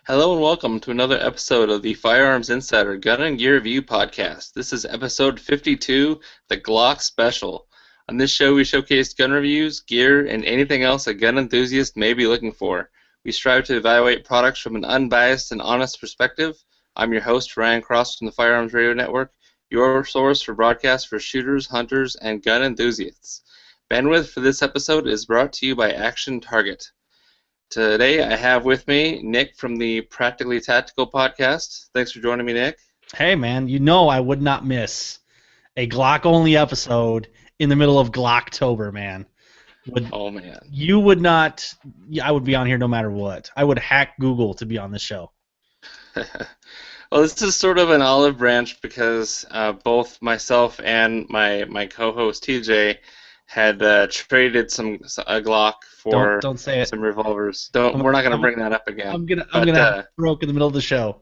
Hello and welcome to another episode of the Firearms Insider Gun and Gear Review Podcast. This is episode 52, the Glock Special. On this show, we showcase gun reviews, gear, and anything else a gun enthusiast may be looking for. We strive to evaluate products from an unbiased and honest perspective. I'm your host, Ryan Cross from the Firearms Radio Network, your source for broadcasts for shooters, hunters, and gun enthusiasts. Bandwidth for this episode is brought to you by Action Target. Today I have with me Nick from the Practically Tactical podcast. Thanks for joining me, Nick. Hey man, you know I would not miss a Glock only episode in the middle of Glocktober, man. Oh man. You would not. I would be on here no matter what. I would hack Google to be on this show. Well, this is sort of an olive branch because both myself and my co-host TJ had traded a Glock for Don't say it. some revolvers. We're not going to bring that up again. I'm gonna have broke in the middle of the show.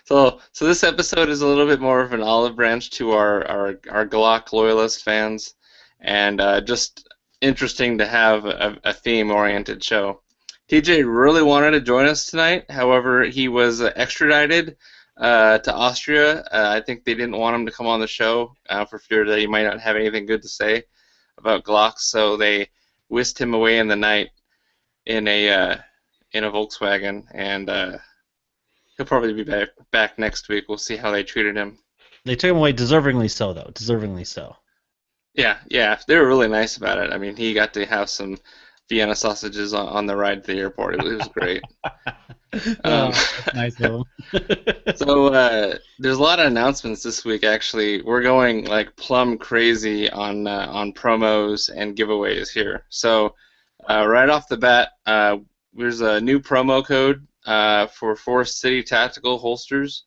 So this episode is a little bit more of an olive branch to our Glock loyalist fans, and just interesting to have a theme-oriented show. TJ really wanted to join us tonight. However, he was extradited to Austria. I think they didn't want him to come on the show for fear that he might not have anything good to say about Glocks, so they whisked him away in the night in a Volkswagen, and he'll probably be back next week. We'll see how they treated him. They took him away deservingly so, though. Deservingly so. Yeah, they were really nice about it. I mean, he got to have some Vienna sausages on the ride to the airport. It was great. Nice of him. So there's a lot of announcements this week. Actually, we're going like plumb crazy on promos and giveaways here. So right off the bat, there's a new promo code for Forest City Tactical holsters.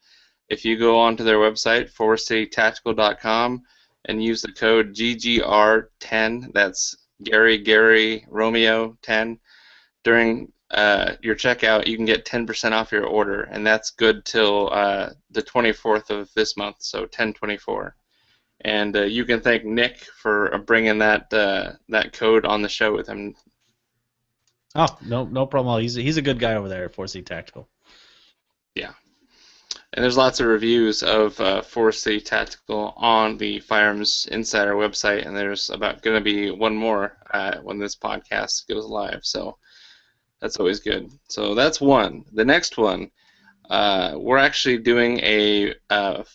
If you go onto their website, forestcitytactical.com, and use the code GGR10, that's Gary Romeo 10, during your checkout, you can get 10% off your order, and that's good till the 24th of this month, so 10/24. And you can thank Nick for bringing that code on the show with him. Oh, no problem. He's a good guy over there at 4C Tactical. Yeah. And there's lots of reviews of Forest City Tactical on the Firearms Insider website, and there's going to be one more when this podcast goes live, so that's always good. So that's one. The next one, we're actually doing a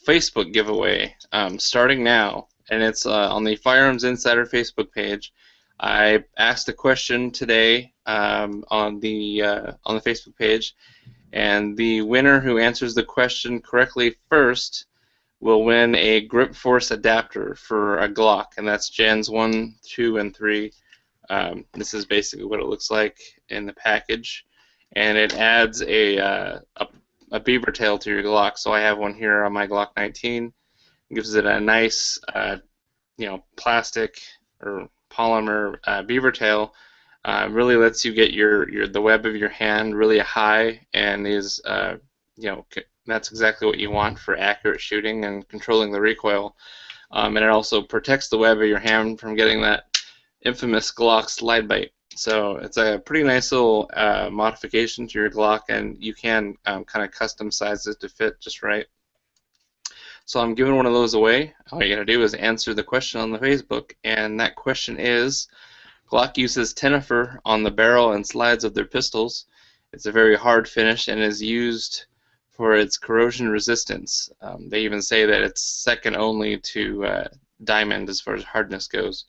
Facebook giveaway starting now, and it's on the Firearms Insider Facebook page. I asked a question today on the Facebook page, and the winner who answers the question correctly first will win a Grip Force adapter for a Glock, and that's Gens 1, 2, and 3. This is basically what it looks like in the package, and it adds a beaver tail to your Glock. So I have one here on my Glock 19. It gives it a nice, plastic or polymer beaver tail. Really lets you get the web of your hand really high, and is that's exactly what you want for accurate shooting and controlling the recoil. And it also protects the web of your hand from getting that infamous Glock slide bite. So it's a pretty nice little modification to your Glock, and you can kind of custom size it to fit just right. So I'm giving one of those away. All you gotta do is answer the question on the Facebook, and that question is: Glock uses Tenifer on the barrel and slides of their pistols. It's a very hard finish and is used for its corrosion resistance. They even say that it's second only to diamond as far as hardness goes.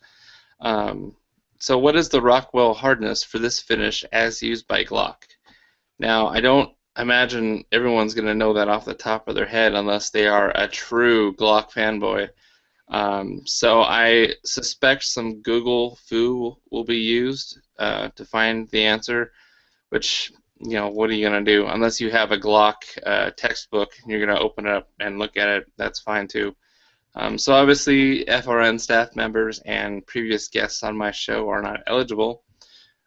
So what is the Rockwell hardness for this finish as used by Glock? Now, I don't imagine everyone's going to know that off the top of their head unless they are a true Glock fanboy. So I suspect some Google foo will be used to find the answer, which, what are you going to do? Unless you have a Glock textbook and you're going to open it up and look at it, that's fine too. So obviously FRN staff members and previous guests on my show are not eligible,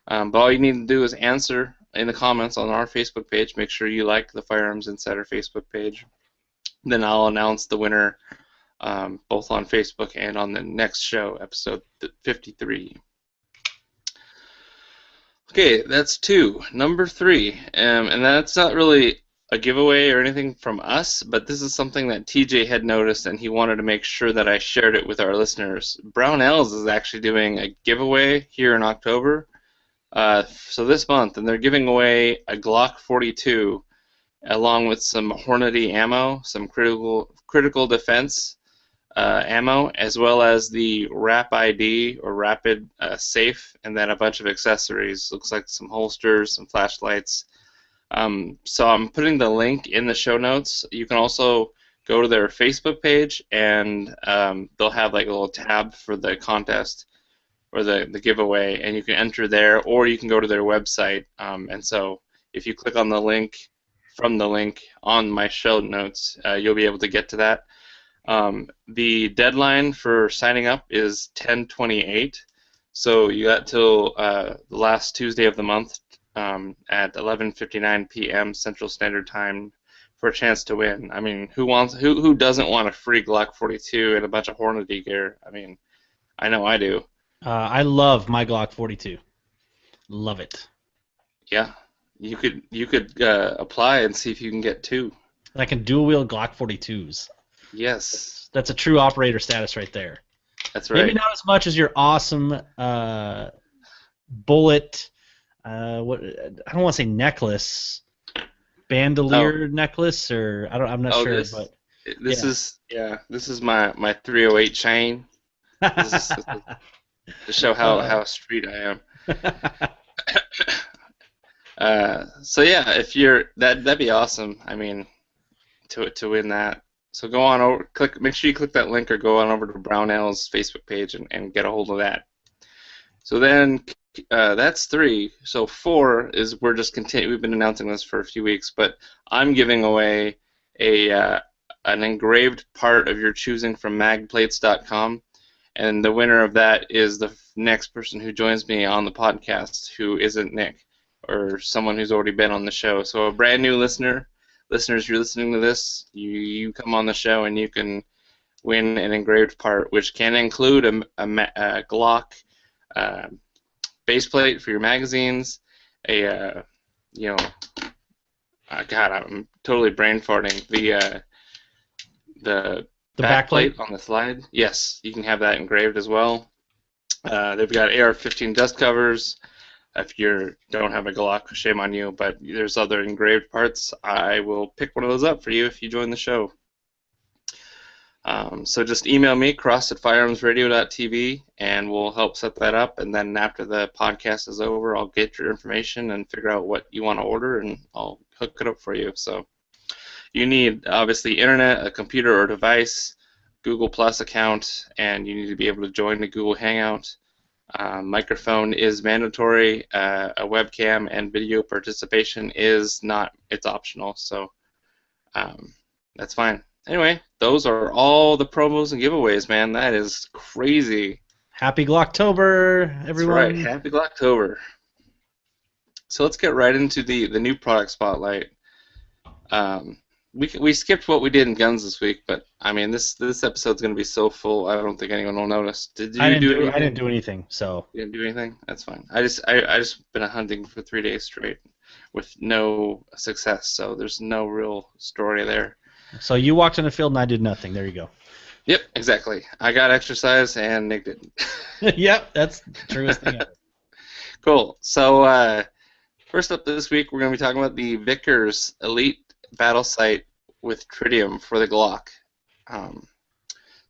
but all you need to do is answer in the comments on our Facebook page. Make sure you like the Firearms Insider Facebook page. Then I'll announce the winner both on Facebook and on the next show, episode 53. Okay, that's two. Number three, and that's not really a giveaway or anything from us, but this is something that TJ had noticed, and he wanted to make sure that I shared it with our listeners. Brownells is actually doing a giveaway here in October, so this month, and they're giving away a Glock 42 along with some Hornady ammo, some critical defense ammo, as well as the Rap ID or Rapid Safe, and then a bunch of accessories. Looks like some holsters, some flashlights. So I'm putting the link in the show notes. You can also go to their Facebook page, and they'll have like a little tab for the contest or the giveaway, and you can enter there, or you can go to their website. And so if you click on the link from the link on my show notes, you'll be able to get to that. The deadline for signing up is 10/28, so you got till the last Tuesday of the month at 11:59 p.m. Central Standard Time for a chance to win. I mean, who doesn't want a free Glock 42 and a bunch of Hornady gear? I mean, I know I do. I love my Glock 42. Love it. Yeah, you could apply and see if you can get two. And I can dual wield Glock 42s. Yes, That's a true operator status right there. that's right. Maybe not as much as your awesome bullet. What I don't want to say necklace, bandolier necklace, or I'm not sure, but this is my 308 chain. This is to show how street I am. So yeah, if you're that'd be awesome. I mean, to win that. So go on over, make sure you click that link or go on over to Brownell's Facebook page and get a hold of that. So then that's three. So four is we're just continue. We've been announcing this for a few weeks, but I'm giving away an engraved part of your choosing from magplates.com, and the winner of that is the next person who joins me on the podcast who isn't Nick or someone who's already been on the show. So a brand new listeners, you're listening to this, you come on the show and you can win an engraved part, which can include a Glock base plate for your magazines, God, I'm totally brain farting. The back plate on the slide, yes, you can have that engraved as well. They've got AR-15 dust covers. If you don't have a Glock, shame on you, but there's other engraved parts. I will pick one of those up for you if you join the show. So just email me, cross@firearmsradio.tv, and we'll help set that up. And then after the podcast is over, I'll get your information and figure out what you want to order, and I'll hook it up for you. So you need, obviously, internet, a computer or device, Google Plus account, and you need to be able to join the Google Hangout. Microphone is mandatory. A webcam and video participation is not. It's optional, so that's fine. Anyway, those are all the promos and giveaways, man. That is crazy. Happy Glocktober, everyone. That's right. Happy Glocktober. So let's get right into the new product spotlight. We skipped what we did in guns this week, but I mean this episode's going to be so full. I don't think anyone will notice. Did you do anything? I didn't do anything. So you didn't do anything. That's fine. I just been hunting for 3 days straight with no success. So there's no real story there. So you walked in the field and I did nothing. There you go. Yep, exactly. I got exercise and Nick didn't. Yep, that's the truest thing ever. Cool. So first up this week, we're going to be talking about the Vickers Elite Battle Sight with tritium for the Glock.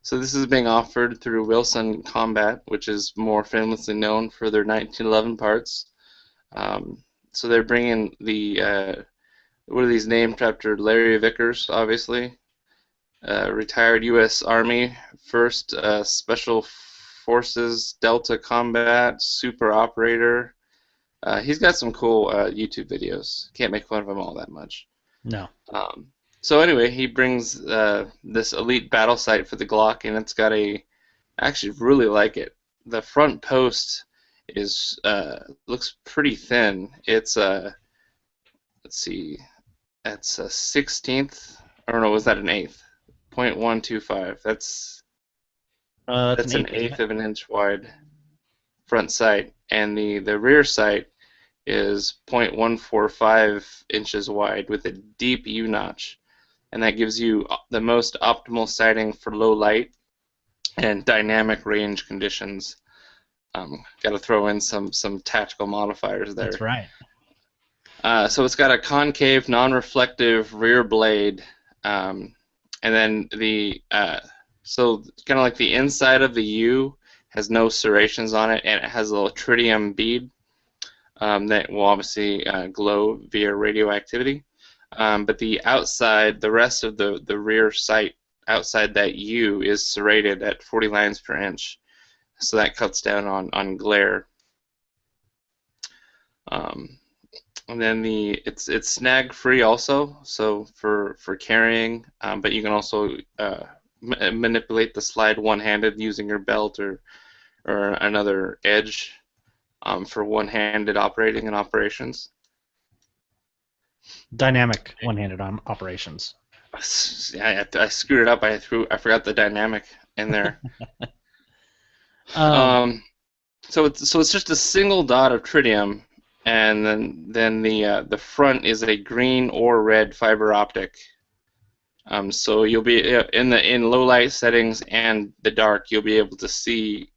So this is being offered through Wilson Combat, which is more famously known for their 1911 parts. So they're bringing the what are these named after Larry Vickers, obviously, retired U.S. Army, 1st Special Forces Delta Combat Super Operator. He's got some cool YouTube videos. Can't make fun of him all that much. No. So anyway, he brings this elite battle sight for the Glock, and it's got I actually really like it. The front post is looks pretty thin. It's let's see, that's a 16th. Or no, was that an 1/8? 0.125. That's an 1/8 of an inch wide front sight, and the rear sight is 0.145 inches wide with a deep U-notch, and that gives you the most optimal sighting for low light and dynamic range conditions. Got to throw in some tactical modifiers there. That's right. So it's got a concave, non-reflective rear blade, and then so kind of like the inside of the U has no serrations on it, and it has a little tritium bead that will obviously glow via radioactivity. But the outside, the rest of the rear sight outside that U is serrated at 40 lines per inch, so that cuts down on glare. And then it's snag free also, so for carrying, but you can also manipulate the slide one-handed using your belt or another edge for one-handed operating and operations. Dynamic one-handed operations. I screwed it up. I forgot the dynamic in there. So it's just a single dot of tritium, and then the front is a green or red fiber optic. So you'll be in low light settings and the dark, you'll be able to see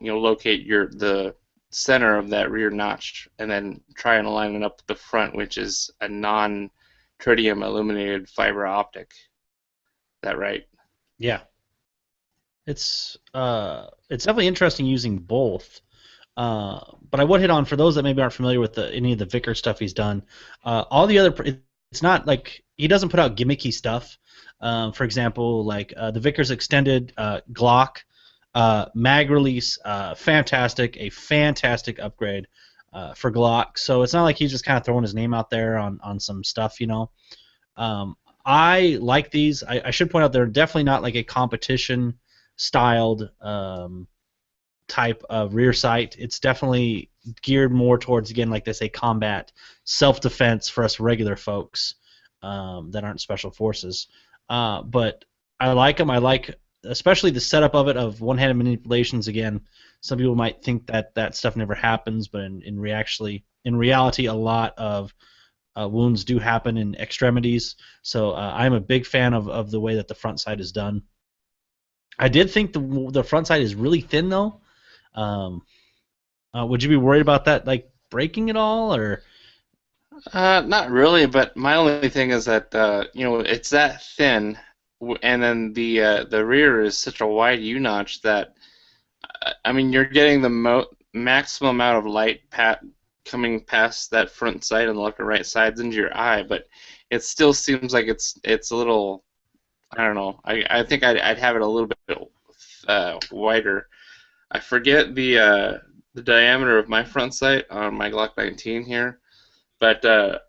locate the center of that rear notch, and then try and align it up with the front, which is a non-tritium illuminated fiber optic. Is that right? Yeah. It's definitely interesting using both. But I would hit on, for those that maybe aren't familiar with any of the Vickers stuff he's done, all the other, it's not like he doesn't put out gimmicky stuff. For example, like the Vickers extended Glock mag release, a fantastic upgrade for Glock. So it's not like he's just kind of throwing his name out there on some stuff, I like these. I should point out they're definitely not like a competition styled type of rear sight. It's definitely geared more towards, again, like they say, combat, self-defense for us regular folks that aren't special forces. But I like them. I like especially the setup of it, of one-handed manipulations. Again, some people might think that stuff never happens, but in reality, a lot of wounds do happen in extremities. So I'm a big fan of the way that the front sight is done. I did think the front sight is really thin, though. Would you be worried about that, like, breaking it all, or? Not really, but my only thing is that it's that thin, and then the rear is such a wide U-notch that you're getting the maximum amount of light coming past that front sight on the left and right sides into your eye, but it still seems like it's a little, I don't know. I think I'd have it a little bit wider. I forget the diameter of my front sight on my Glock 19 here, but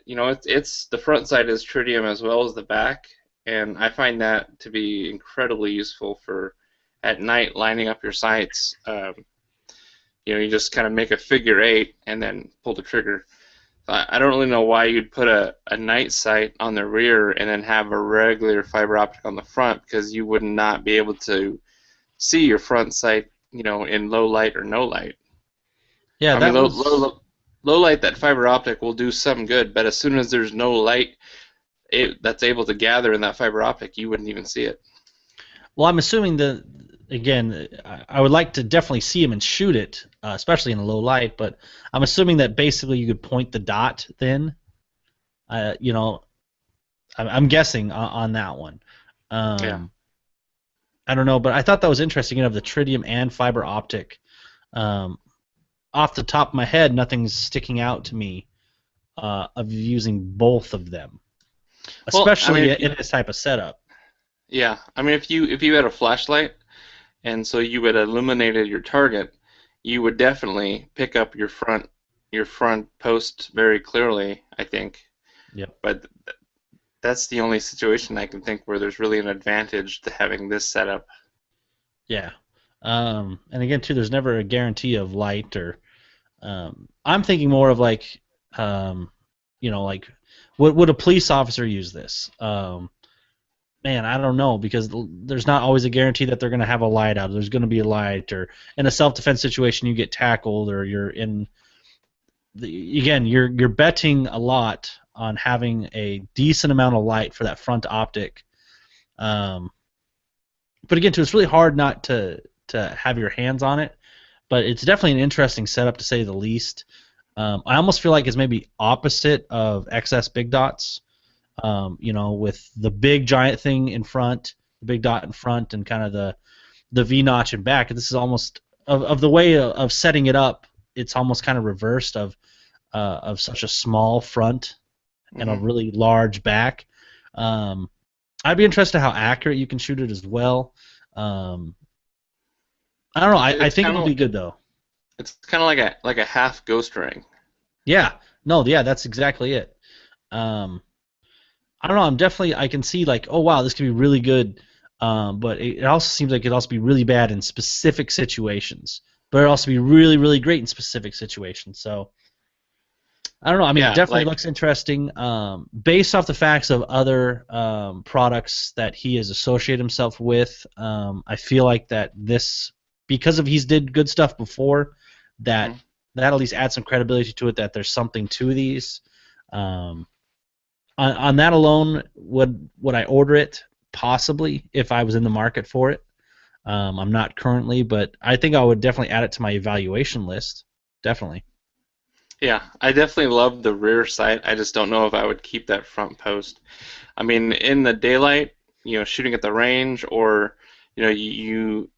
it's the front sight is tritium as well as the back, and I find that to be incredibly useful for at night lining up your sights. You just kind of make a figure 8 and then pull the trigger. I don't really know why you'd put a night sight on the rear and then have a regular fiber optic on the front, because you would not be able to see your front sight, in low light or no light. Yeah, low light, that fiber optic will do some good, but as soon as there's no light that's able to gather in that fiber optic, you wouldn't even see it. Well, I'm assuming again, I would like to definitely see him and shoot it, especially in a low light, but I'm assuming that basically you could point the dot then. I'm guessing on that one. Yeah. I don't know, but I thought that was interesting, the tritium and fiber optic. Off the top of my head, nothing's sticking out to me of using both of them, especially in this type of setup. Yeah, if you had a flashlight, and so you had illuminated your target, you would definitely pick up your front post very clearly, I think. Yep. But that's the only situation I can think where there's really an advantage to having this setup. Yeah. And again, too, there's never a guarantee of light, or I'm thinking more of like, like, would a police officer use this? Man, I don't know, because there's not always a guarantee that they're going to have a light out. There's going to be a light, or in a self-defense situation you get tackled, or you're in again, you're betting a lot on having a decent amount of light for that front optic. But again, too, it's really hard not to have your hands on it. But it's definitely an interesting setup to say the least. I almost feel like it's maybe opposite of XS Big Dots. With the big giant thing in front, the big dot in front, and kind of the V notch in back. This is almost of the way of setting it up. It's almost kind of reversed of such a small front and a really large back. I'd be interested in how accurate you can shoot it as well. I don't know. I think it'll be good though. It's kind of like a half ghost ring. Yeah. No. Yeah. That's exactly it. I don't know. I can see like, oh wow, this could be really good. But it also seems like it also be really bad in specific situations. But it also be really, really great in specific situations. So I don't know. I mean, it definitely looks interesting. Based off the facts of other products that he has associated himself with, I feel like that this, because of he's did good stuff before, that at least adds some credibility to it that there's something to these. On that alone, would I order it? Possibly, if I was in the market for it. I'm not currently, but I think I would definitely add it to my evaluation list. Definitely. Yeah, I definitely love the rear sight. I just don't know if I would keep that front post. I mean, in the daylight, shooting at the range, or you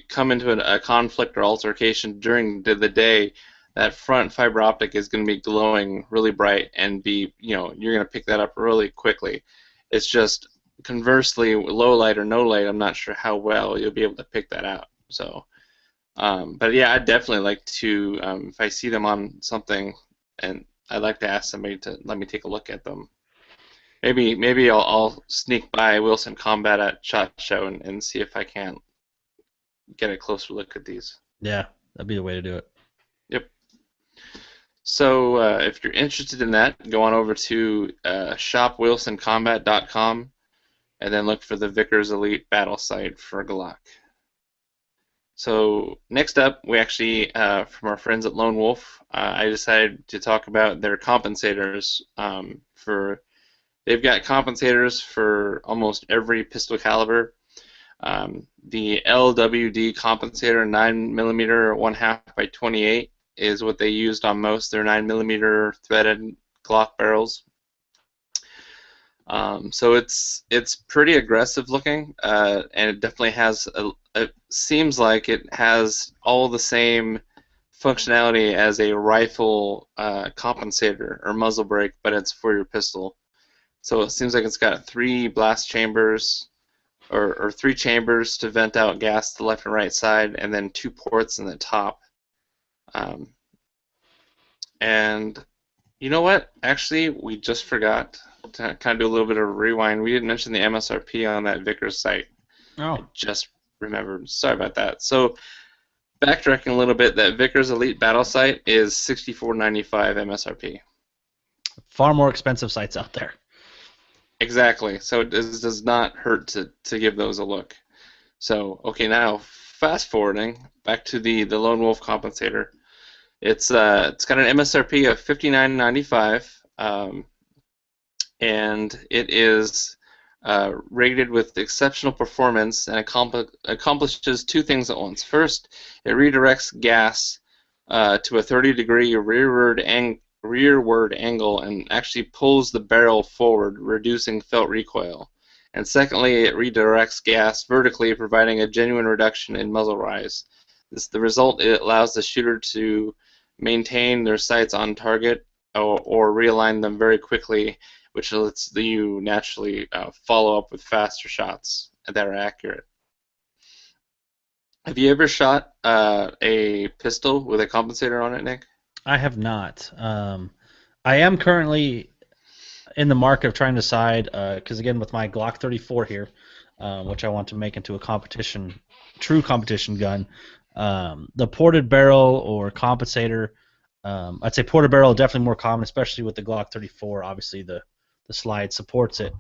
come into a conflict or altercation during the day, that front fiber optic is going to be glowing really bright and you're going to pick that up really quickly. It's just conversely, low light or no light, I'm not sure how well you'll be able to pick that out. So, but yeah, I'd definitely like to, if I see them on something, and I'd like to ask somebody to let me take a look at them. Maybe I'll sneak by Wilson Combat at SHOT Show and see if I can get a closer look at these. Yeah, that'd be the way to do it. Yep. So if you're interested in that, go on over to shopwilsoncombat.com and then look for the Vickers Elite Battle Sight for Glock. So next up, we actually, from our friends at Lone Wolf, I decided to talk about their compensators. They've got compensators for almost every pistol caliber. The LWD compensator 9mm 1/2 by 28 is what they used on most their 9mm threaded Glock barrels. So it's pretty aggressive looking, and it definitely has it seems like it has all the same functionality as a rifle compensator or muzzle brake, but it's for your pistol. So it seems like it's got 3 blast chambers, or 3 chambers to vent out gas to the left and right side, and then 2 ports in the top. And you know what? Actually, we just forgot to kind of do a little bit of a rewind. We didn't mention the MSRP on that Vickers site. Oh. I just remembered. Sorry about that. So, backtracking a little bit, that Vickers Elite Battle Sight is $64.95 MSRP. Far more expensive sites out there. Exactly. So it does not hurt to give those a look. So, okay, now fast forwarding back to the Lone Wolf compensator. It's got an MSRP of $59.95, and it is rated with exceptional performance and accomplishes 2 things at once. First, it redirects gas to a 30-degree rearward angle and actually pulls the barrel forward, reducing felt recoil. And secondly, it redirects gas vertically, providing a genuine reduction in muzzle rise. The result, it allows the shooter to maintain their sights on target or realign them very quickly, which lets you naturally follow up with faster shots that are accurate. Have you ever shot a pistol with a compensator on it, Nick? I have not. I am currently in the market of trying to decide, because again, with my Glock 34 here, which I want to make into a true competition gun, the ported barrel or compensator, I'd say ported barrel definitely more common, especially with the Glock 34. Obviously, the slide supports it.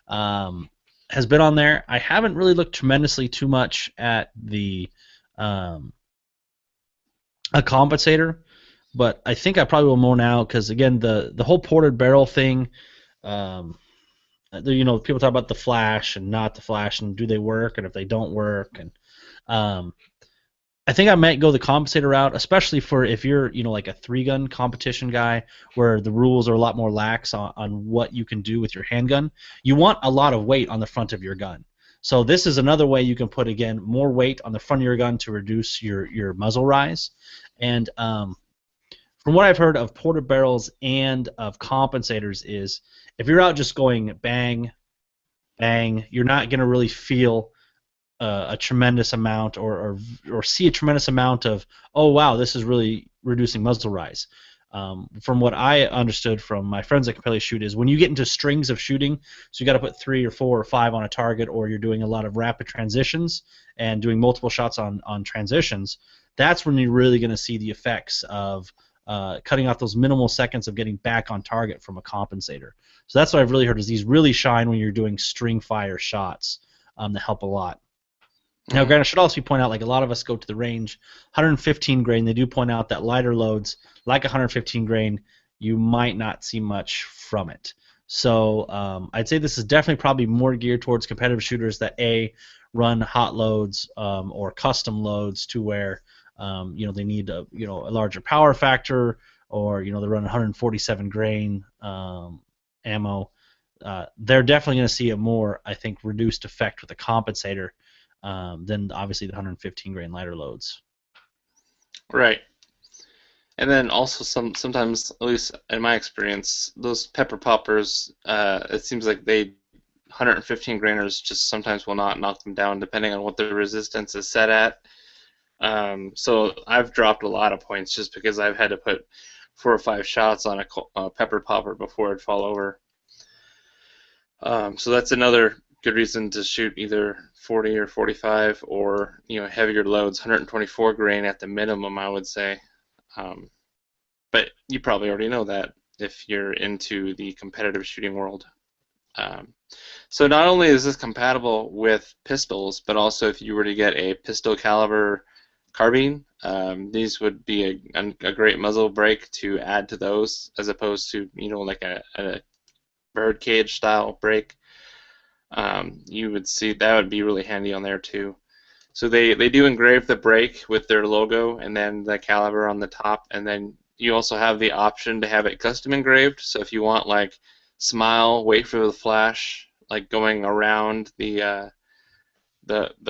Has been on there. I haven't really looked tremendously too much at a compensator. but I think I probably will more now because again the whole ported barrel thing. Um, People talk about the flash and not the flash, and do they work, and if they don't work, and um, I think I might go the compensator route, especially for if you're, like a 3-gun competition guy where the rules are a lot more lax on what you can do with your handgun. You want a lot of weight on the front of your gun. So this is another way you can put, again, more weight on the front of your gun to reduce your muzzle rise. And from what I've heard of ported barrels and of compensators is if you're out just going bang, bang, you're not going to really feel a tremendous amount or see a tremendous amount of, oh wow, this is really reducing muzzle rise. From what I understood from my friends that can probably shoot is when you get into strings of shooting, so you got to put 3 or 4 or 5 on a target, or you're doing a lot of rapid transitions and doing multiple shots on transitions, that's when you're really going to see the effects of cutting off those minimal seconds of getting back on target from a compensator. So that's what I've really heard is these really shine when you're doing string fire shots that help a lot. Now, granted, I should also point out, like a lot of us go to the range, 115 grain. They do point out that lighter loads, like 115 grain, you might not see much from it. So I'd say this is definitely probably more geared towards competitive shooters that run hot loads or custom loads to where they need a larger power factor, or they run 147 grain ammo. They're definitely going to see a more, I think, reduced effect with a compensator than obviously the 115 grain lighter loads. Right. And then also sometimes, at least in my experience, those pepper poppers, it seems like 115 grainers just sometimes will not knock them down depending on what the resistance is set at. So I've dropped a lot of points just because I've had to put 4 or 5 shots on a pepper popper before it'd fall over. So that's another good reason to shoot either 40 or 45 or heavier loads, 124 grain at the minimum, I would say. But you probably already know that if you're into the competitive shooting world. So not only is this compatible with pistols, but also if you were to get a pistol caliber carbine, these would be a great muzzle brake to add to those, as opposed to like a birdcage style brake. You would see that would be really handy on there too. So they do engrave the brake with their logo and then the caliber on the top, and then you also have the option to have it custom engraved. So if you want like smile, wait for the flash, like going around the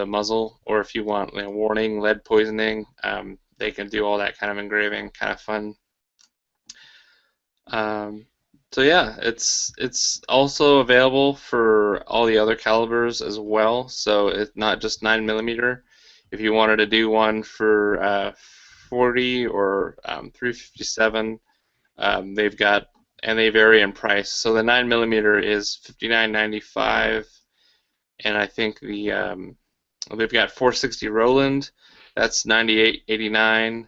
muzzle, or if you want warning, lead poisoning, they can do all that kind of engraving, kind of fun. So yeah, it's also available for all the other calibers as well. So it's not just 9mm. If you wanted to do one for 40 or 357, they've got, and they vary in price. So the 9mm is $59.95, and I think they've got 460 Roland, that's $98.89.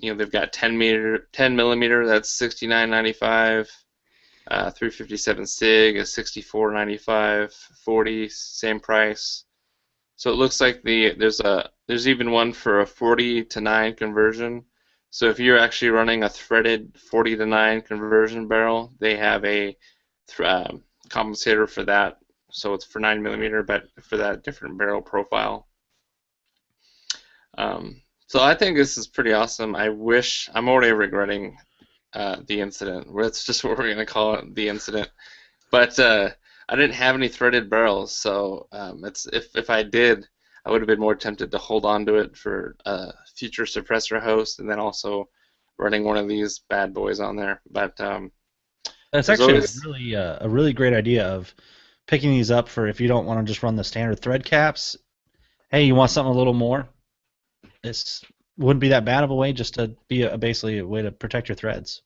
They've got 10mm, that's $69.95. 357 Sig is $64.95. 40, same price. So it looks like there's even one for a 40 to 9 conversion. So if you're actually running a threaded 40 to 9 conversion barrel, they have a compensator for that. So it's for 9mm, but for that different barrel profile. So I think this is pretty awesome. I'm already regretting the incident. That's just what we're going to call it, the incident. But I didn't have any threaded barrels, so if I did, I would have been more tempted to hold on to it for a future suppressor host, and then also running one of these bad boys on there. But that's actually a really great idea of picking these up for if you don't want to just run the standard thread caps. Hey, you want something a little more? This wouldn't be that bad of a way just to be basically a way to protect your threads.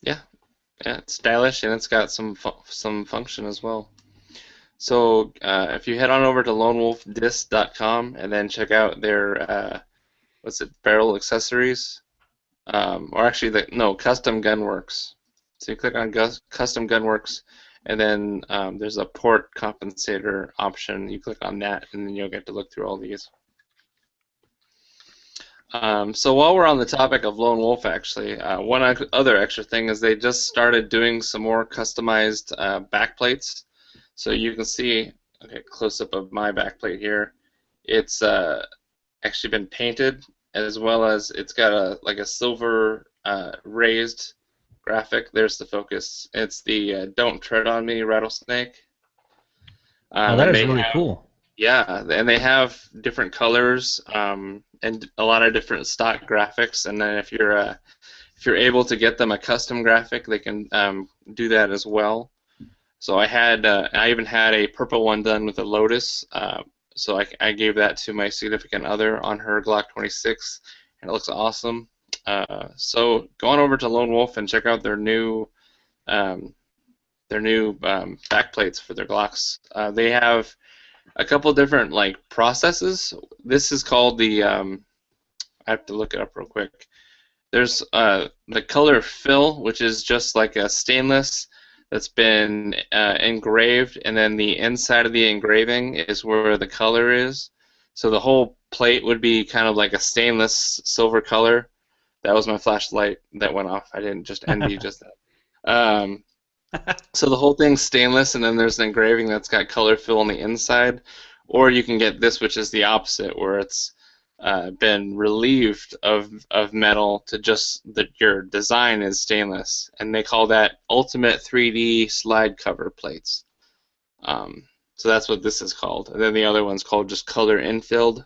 Yeah, it's stylish and it's got some function as well. So if you head on over to lonewolfdisc.com and then check out their barrel accessories, or actually Custom Gunworks. So you click on Custom Gunworks, and then there's a port compensator option. You click on that, and then you'll get to look through all these. So while we're on the topic of Lone Wolf, actually, other extra thing is they just started doing some more customized backplates. So you can see, okay, close up of my backplate here. It's actually been painted, as well as it's got a silver raised graphic. There's the focus. It's the "Don't Tread on Me" rattlesnake. Oh, that And is they really have cool. Yeah, and they have different colors and a lot of different stock graphics. And then if you're able to get them a custom graphic, they can do that as well. So I even had a purple one done with a lotus. So I gave that to my significant other on her Glock 26, and it looks awesome. So go on over to Lone Wolf and check out um, their new backplates for their Glocks. They have a couple different like processes. This is called the I have to look it up real quick. There's the color fill, which is just like a stainless that's been engraved, and then the inside of the engraving is where the color is. So the whole plate would be kind of like a stainless silver color. That was my flashlight that went off. I didn't just envy just that. So the whole thing's stainless, and then there's an engraving that's got color fill on the inside. Or you can get this, which is the opposite, where it's been relieved of metal to just that your design is stainless, and they call that Ultimate 3D slide cover plates. So that's what this is called. And then the other one's called just color infilled,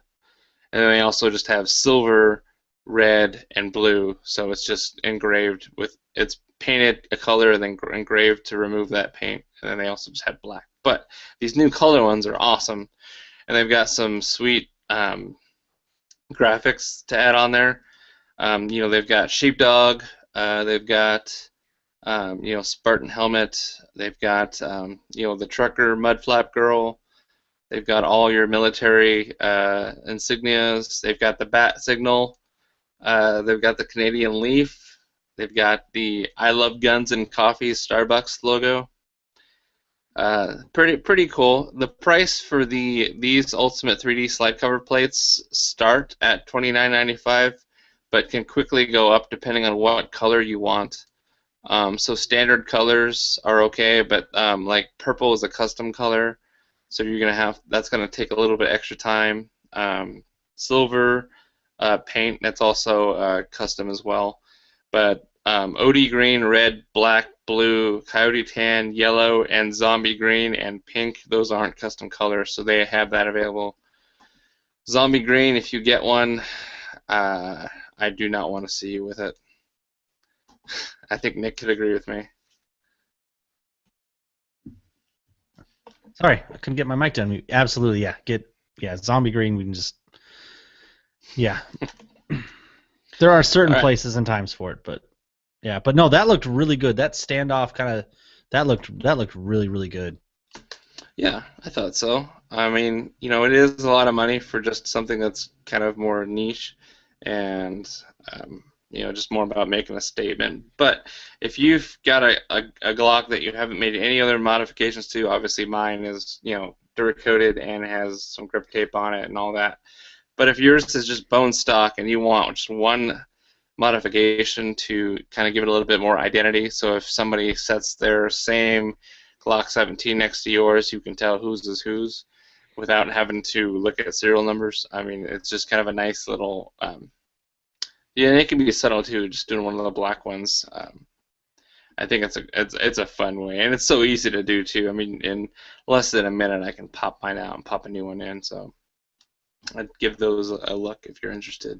and then they also just have silver, red, and blue. So it's just engraved with it's painted a color and then engraved to remove that paint, and then they also just have black. But these new color ones are awesome, and they've got some sweet graphics to add on there. They've got sheepdog, they've got Spartan helmet, they've got the trucker mud flap girl, they've got all your military insignias, they've got the bat signal, they've got the Canadian leaf, they've got the I love guns and coffee Starbucks logo. Pretty cool. The price for these Ultimate 3D slide cover plates start at $29.95, but can quickly go up depending on what color you want. So standard colors are okay, but like purple is a custom color, so that's gonna take a little bit extra time. Silver paint, that's also custom as well, but OD green, red, black, blue, coyote tan, yellow, and zombie green and pink, those aren't custom colors, so they have that available. Zombie green, if you get one, I do not want to see you with it. I think Nick could agree with me. Sorry, I couldn't get my mic done. Absolutely, yeah. Zombie green. We can just There are certain places and times for it, but yeah. But no, that looked really good. That standoff that looked really really good. Yeah, I thought so. I mean, it is a lot of money for just something that's kind of more niche, and just more about making a statement. But if you've got a Glock that you haven't made any other modifications to, obviously mine is Duracoated and has some grip tape on it and all that. But if yours is just bone stock and you want just one modification to kind of give it a little bit more identity, so if somebody sets their same Glock 17 next to yours, you can tell whose is whose without having to look at serial numbers. I mean, it's just kind of a nice little it can be subtle too, just doing one of the black ones. I think it's a fun way, and it's so easy to do too. I mean, in less than a minute, I can pop mine out and pop a new one in. So I'd give those a look if you're interested.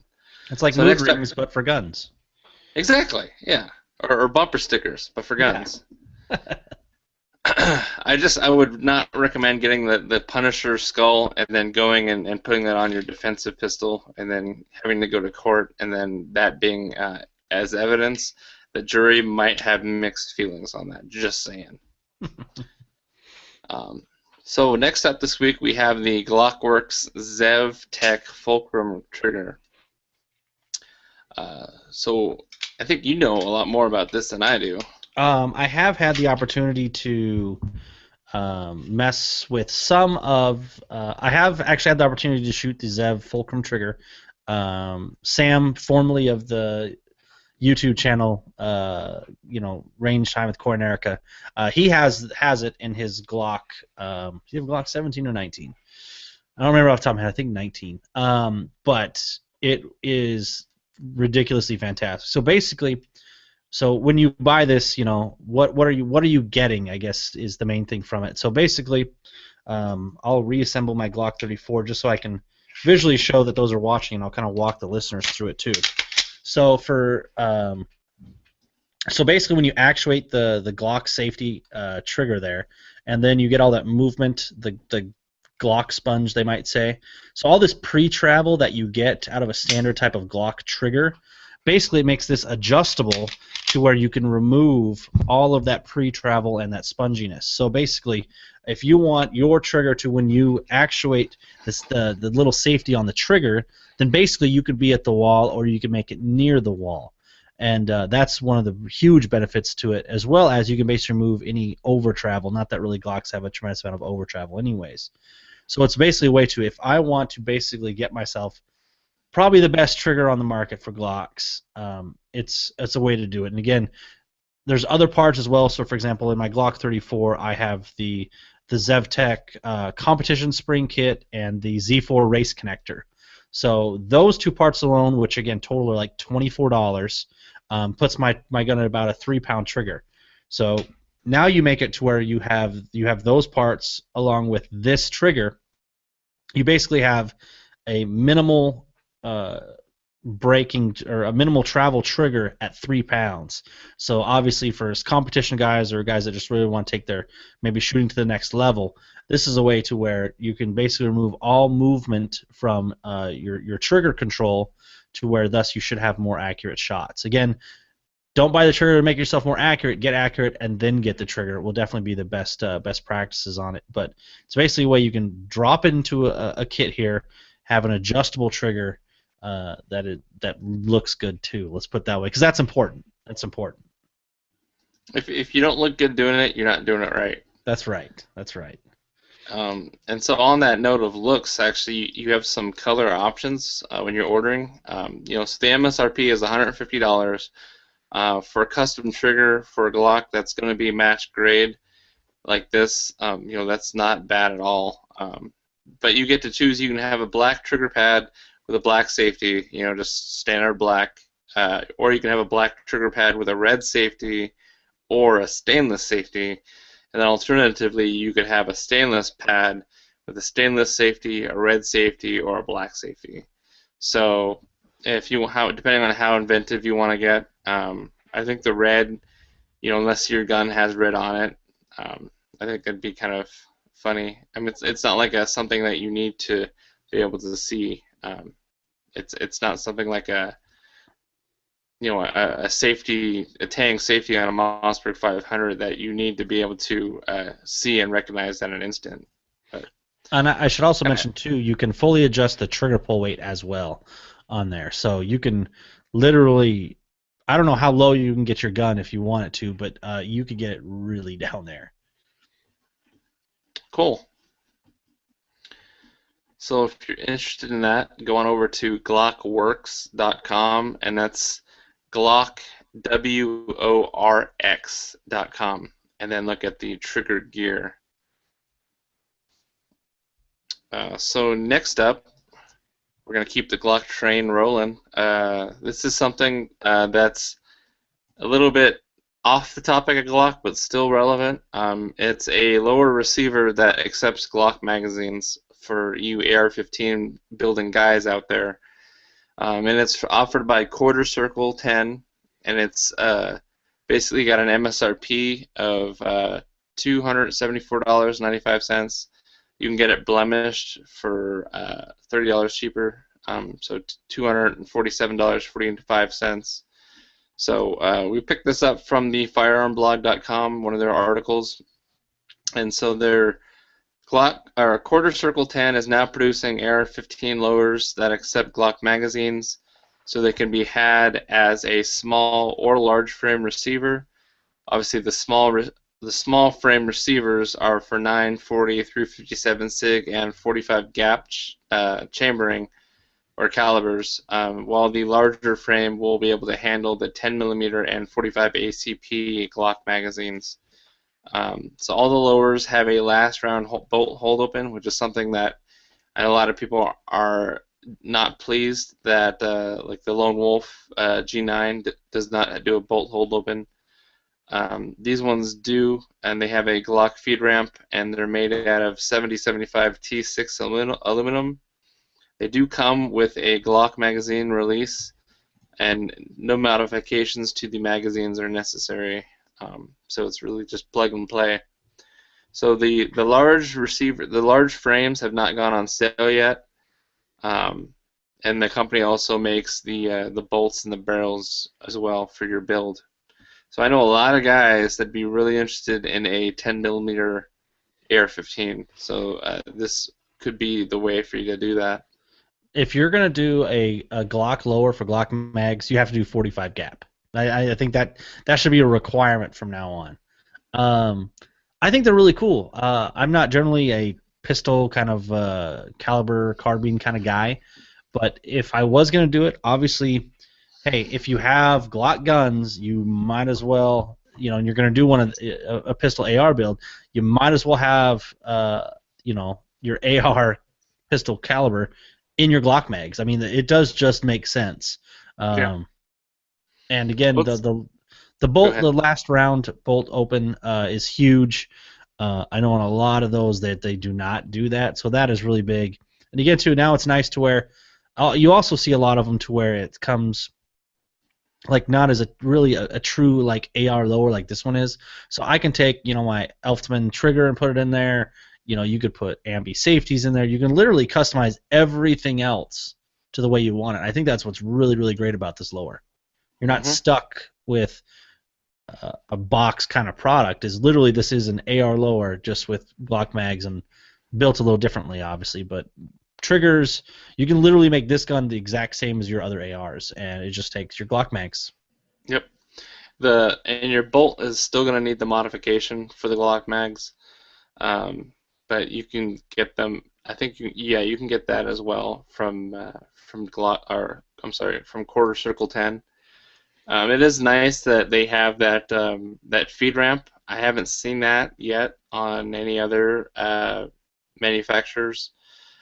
It's like mood rings, but for guns. Exactly, yeah, or bumper stickers, but for guns. Yeah. I would not recommend getting the Punisher skull and then going and putting that on your defensive pistol and then having to go to court and then that being as evidence. The jury might have mixed feelings on that. Just saying. So next up this week we have the Glockworks Zev Tech Fulcrum trigger. So I think you know a lot more about this than I do. I have had the opportunity to mess with some of. I have actually had the opportunity to shoot the Zev Fulcrum trigger. Sam, formerly of the YouTube channel, Range Time with Core America, he has it in his Glock. Does he have a Glock 17 or 19? I don't remember off the top of my head. I think 19. But it is ridiculously fantastic. So basically, when you buy this, what are you getting, I guess, is the main thing from it. So basically, I'll reassemble my Glock 34 just so I can visually show that those are watching, and I'll kind of walk the listeners through it too. So basically, when you actuate the Glock safety trigger there, and then you get all that movement, the Glock sponge, they might say. So all this pre-travel that you get out of a standard type of Glock trigger, basically it makes this adjustable to where you can remove all of that pre-travel and that sponginess. So basically, if you want your trigger to, when you actuate the little safety on the trigger, then basically you could be at the wall or you can make it near the wall. And that's one of the huge benefits to it, as well as you can basically remove any over travel. Not that really Glocks have a tremendous amount of over travel anyways. So it's basically a way to, if I want to basically get myself probably the best trigger on the market for Glocks, it's a way to do it. And again, there's other parts as well. So for example, in my Glock 34, I have the ZevTech competition spring kit and the Z4 race connector. So those two parts alone, which again total are like $24, puts my gun at about a 3-pound trigger. So now you make it to where you have those parts along with this trigger. You basically have a minimal braking or a minimal travel trigger at 3 pounds. So obviously for competition guys or guys that just really want to take their maybe shooting to the next level, this is a way to where you can basically remove all movement from your trigger control, to where thus you should have more accurate shots. Again, don't buy the trigger to make yourself more accurate. Get accurate and then get the trigger. It will definitely be the best practices on it. But it's basically a way you can drop it into a kit here, have an adjustable trigger that looks good too. Let's put it that way, because that's important. That's important. If you don't look good doing it, you're not doing it right. That's right. That's right. And so on that note of looks, actually, you have some color options when you're ordering. So the MSRP is $150. For a custom trigger for a Glock, that's going to be match grade like this. That's not bad at all. But you get to choose. You can have a black trigger pad with a black safety, just standard black, or you can have a black trigger pad with a red safety or a stainless safety. And then alternatively, you could have a stainless pad with a stainless safety, a red safety, or a black safety. So if depending on how inventive you want to get, I think the red, unless your gun has red on it, I think that'd be kind of funny. I mean, it's not like something that you need to be able to see. It's not something like a safety, a Tang safety on a Mossberg 500 that you need to be able to see and recognize at an instant. And I should also mention too, you can fully adjust the trigger pull weight as well on there. So you can literally, I don't know how low you can get your gun if you want it to, but you could get it really down there. Cool. So if you're interested in that, go on over to glockworks.com, and that's glockworx.com, and then look at the trigger gear. So next up, we're going to keep the Glock train rolling. This is something that's a little bit off the topic of Glock, but still relevant. It's a lower receiver that accepts Glock magazines for you AR-15 building guys out there. And it's offered by Quarter Circle 10, and it's basically got an MSRP of $274.95. You can get it blemished for $30 cheaper, so $247.45. So we picked this up from the firearmblog.com, one of their articles, and so their Quarter Circle 10 is now producing AR-15 lowers that accept Glock magazines, so they can be had as a small or large frame receiver. Obviously, the small frame receivers are for 9, 40, 357 SIG, and 45 gap chambering, or calibers, while the larger frame will be able to handle the 10 millimeter and 45 ACP Glock magazines. So all the lowers have a last round bolt hold open, which is something that a lot of people are not pleased that like the Lone Wolf G9 does not do a bolt hold open. These ones do, and they have a Glock feed ramp, and they're made out of 7075 T6 aluminum. They do come with a Glock magazine release, and no modifications to the magazines are necessary. So it's really just plug and play. So the large frames have not gone on sale yet, and the company also makes the bolts and the barrels as well for your build. So I know a lot of guys that'd be really interested in a 10 millimeter AR-15. So this could be the way for you to do that. If you're gonna do a Glock lower for Glock mags, you have to do 45 gap. I think that should be a requirement from now on. I think they're really cool. I'm not generally a pistol kind of caliber carbine kind of guy, but if I was gonna do it, obviously, hey, if you have Glock guns, you might as well, and you're gonna do a pistol AR build, you might as well have your AR pistol caliber in your Glock mags. I mean, it does just make sense. Yeah. And again, Let's the go bolt, ahead. the last round bolt open is huge. I know on a lot of those that they do not do that, so that is really big. And you get to now, it's nice to where you also see a lot of them to where it comes like not as a true like AR lower like this one is. So I can take my Elftman trigger and put it in there. You could put ambi safeties in there. You can literally customize everything else to the way you want it. I think that's what's really, really great about this lower. You're not Mm-hmm. stuck with a box kind of product. Is literally this is an AR lower just with Glock mags and built a little differently, obviously, but triggers. You can literally make this gun the exact same as your other ARs, and it just takes your Glock mags. Yep. And your bolt is still going to need the modification for the Glock mags, but you can get them. I think you can get that as well from Glock, or I'm sorry, from Quarter Circle 10. It is nice that they have that feed ramp. I haven't seen that yet on any other manufacturers.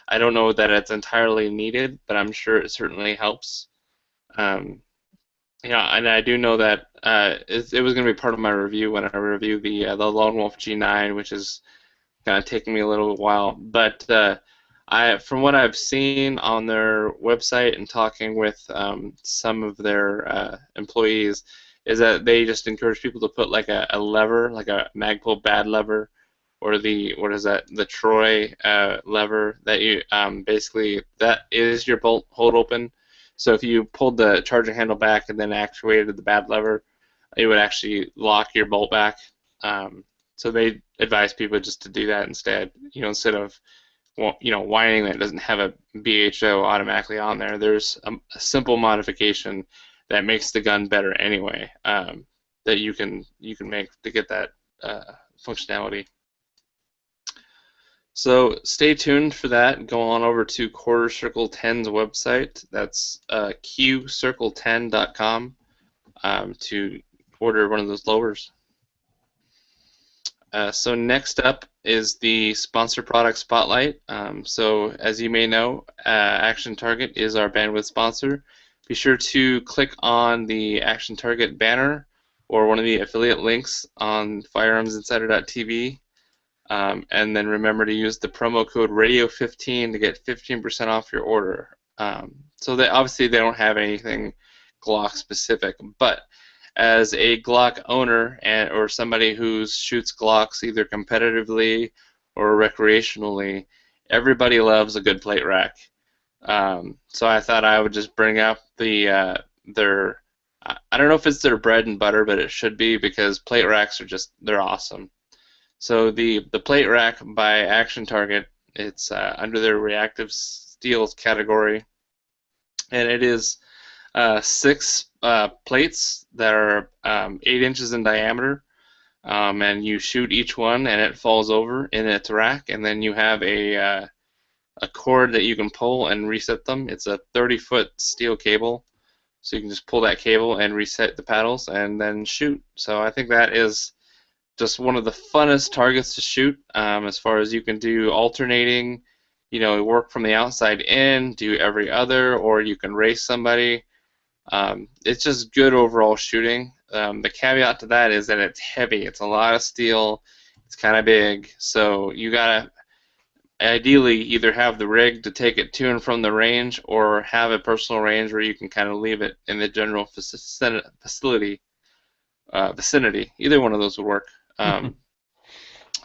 I don't know that it's entirely needed, but I'm sure it certainly helps. Um, yeah, and I do know that it was going to be part of my review when I reviewed the Lone Wolf G9, which is kind of taking me a little while. But from what I've seen on their website and talking with some of their employees, is that they just encourage people to put like a lever, like a Magpul bad lever, or the Troy lever that you basically that is your bolt hold open. So if you pulled the charger handle back and then actuated the bad lever, it would actually lock your bolt back. So they advise people just to do that instead. Instead of whining that it doesn't have a BHO automatically on there. There's a simple modification that makes the gun better anyway. That you can make to get that functionality. So stay tuned for that. Go on over to Quarter Circle 10's website. That's qcircle10.com to order one of those lowers. So next up is the sponsor product spotlight. So as you may know, Action Target is our bandwidth sponsor. Be sure to click on the Action Target banner or one of the affiliate links on firearmsinsider.tv. And then remember to use the promo code radio15 to get 15% off your order. So obviously they don't have anything Glock specific, but as a Glock owner or somebody who shoots Glocks either competitively or recreationally, everybody loves a good plate rack. So I thought I would just bring up their I don't know if it's their bread and butter, but it should be because plate racks they're awesome. So the plate rack by Action Target, it's under their reactive steels category, and it is 6 plates that are 8 inches in diameter, and you shoot each one, and it falls over in its rack, and then you have a a cord that you can pull and reset them. It's a 30-foot steel cable, so you can just pull that cable and reset the paddles and then shoot. So I think that is just one of the funnest targets to shoot, as far as you can do alternating, work from the outside in, do every other, or you can race somebody. It's just good overall shooting. The caveat to that is that it's heavy. It's a lot of steel. It's kind of big, so you gotta ideally either have the rig to take it to and from the range, or have a personal range where you can kind of leave it in the general vicinity. Either one of those would work.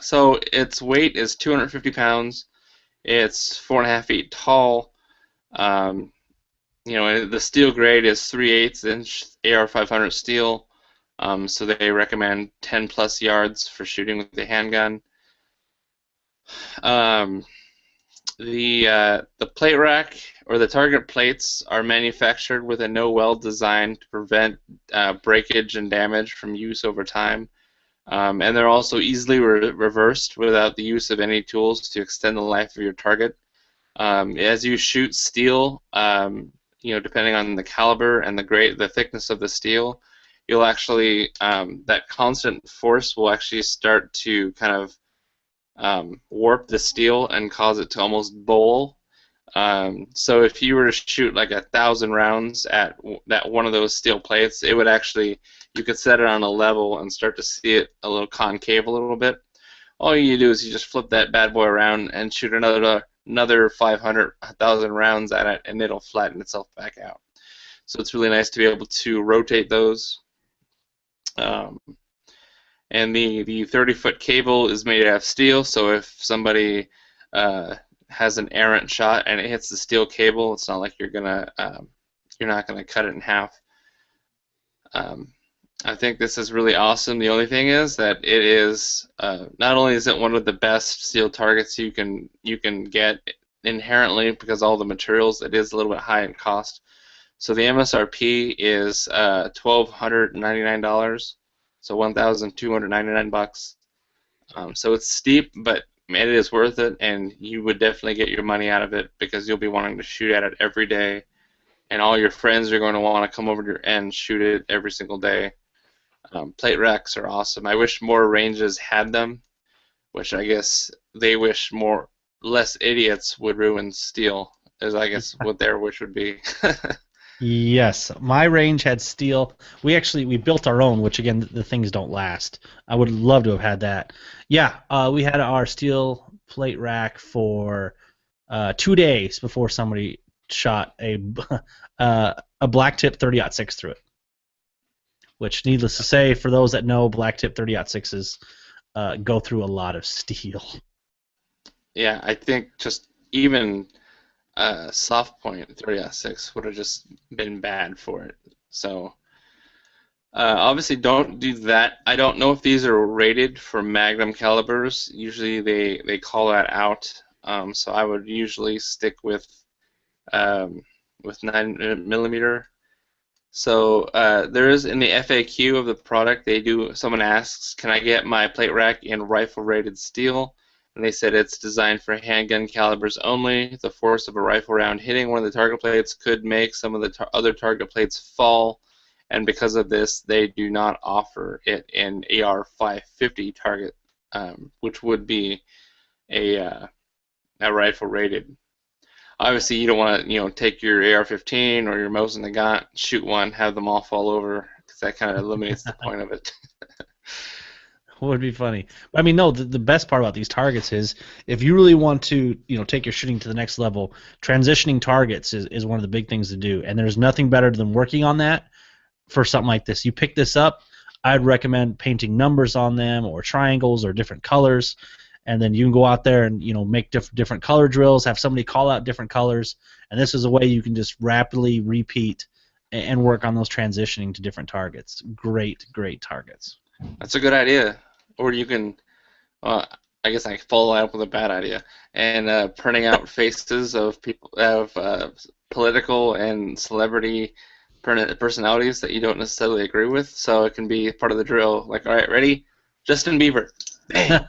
So its weight is 250 pounds. It's 4.5 feet tall. The steel grade is 3/8 inch AR-500 steel. So they recommend 10 plus yards for shooting with the handgun. The plate rack or the target plates are manufactured with a no weld design to prevent breakage and damage from use over time. And they're also easily reversed without the use of any tools to extend the life of your target. As you shoot steel, depending on the caliber and the thickness of the steel, you'll actually that constant force will actually start to kind of warp the steel and cause it to almost bowl. So if you were to shoot like 1,000 rounds at that one of those steel plates, it would actually, you could set it on a level and start to see it a little concave a little bit. All you do is you just flip that bad boy around and shoot another 500, 1,000 rounds at it, and it'll flatten itself back out. So it's really nice to be able to rotate those. And the 30-foot cable is made out of steel, so if somebody has an errant shot and it hits the steel cable, it's not like you're not gonna cut it in half. I think this is really awesome. The only thing is that it is not only is it one of the best steel targets you can get inherently because all the materials, it is a little bit high in cost. So the MSRP is $1,299. So $1,299. So it's steep, but it is worth it, and you would definitely get your money out of it because you'll be wanting to shoot at it every day, and all your friends are going to want to come over to your end and shoot it every single day. Plate racks are awesome. I wish more ranges had them, which I guess they wish less idiots would ruin steel, is I guess what their wish would be. Yes, my range had steel. We built our own, which again the things don't last. I would love to have had that. Yeah, we had our steel plate rack for 2 days before somebody shot a black tip 30-06 through it. Which, needless to say, for those that know, black tip 30-06s go through a lot of steel. Yeah, I think just even soft point 30-06 would have just been bad for it. So obviously don't do that. I don't know if these are rated for magnum calibers. Usually they call that out. So I would usually stick with 9mm. So there is in the FAQ of the product, someone asks, can I get my plate rack in rifle rated steel? And they said it's designed for handgun calibers only. The force of a rifle round hitting one of the target plates could make some of the other target plates fall, and because of this, they do not offer it in AR-550 target, which would be a rifle rated. Obviously, you don't want to take your AR-15 or your Mosin Nagant, shoot one, have them all fall over, because that kind of eliminates the point of it. Would be funny. I mean, no, the best part about these targets is if you really want to, take your shooting to the next level, transitioning targets is one of the big things to do, and there's nothing better than working on that for something like this. You pick this up, I'd recommend painting numbers on them or triangles or different colors, and then you can go out there and make different color drills, have somebody call out different colors, and this is a way you can just rapidly repeat and work on those transitioning to different targets. Great targets. That's a good idea. Or you can, I guess I follow that up with a bad idea, and printing out faces of people, of political and celebrity personalities that you don't necessarily agree with, so it can be part of the drill. Like, all right, ready? Justin Bieber. Bang.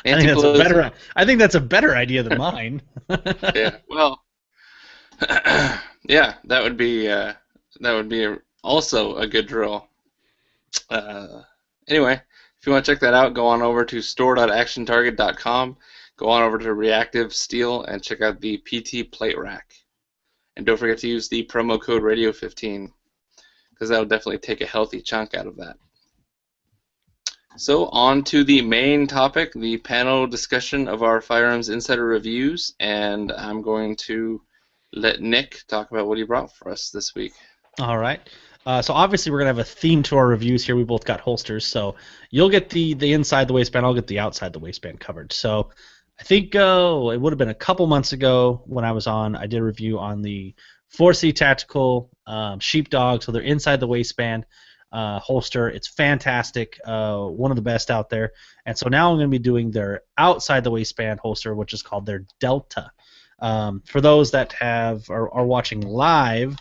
Anti-ballism. I think that's a better idea than mine. Yeah. Well, yeah, that would be also a good drill. Uh, anyway, if you want to check that out, go on over to store.actiontarget.com. Go on over to Reactive Steel and check out the PT plate rack. And don't forget to use the promo code Radio15 because that'll definitely take a healthy chunk out of that. So on to the main topic, the panel discussion of our Firearms Insider reviews, and I'm going to let Nick talk about what he brought for us this week. All right. So obviously we're gonna have a theme to our reviews here. We both got holsters, so you'll get the inside the waistband. I'll get the outside the waistband covered. So I think it would have been a couple months ago when I was on. I did a review on the 4C Tactical Sheepdog. So they're inside the waistband holster. It's fantastic. One of the best out there. And so now I'm going to be doing their outside the waistband holster, which is called their Delta. For those that are watching live.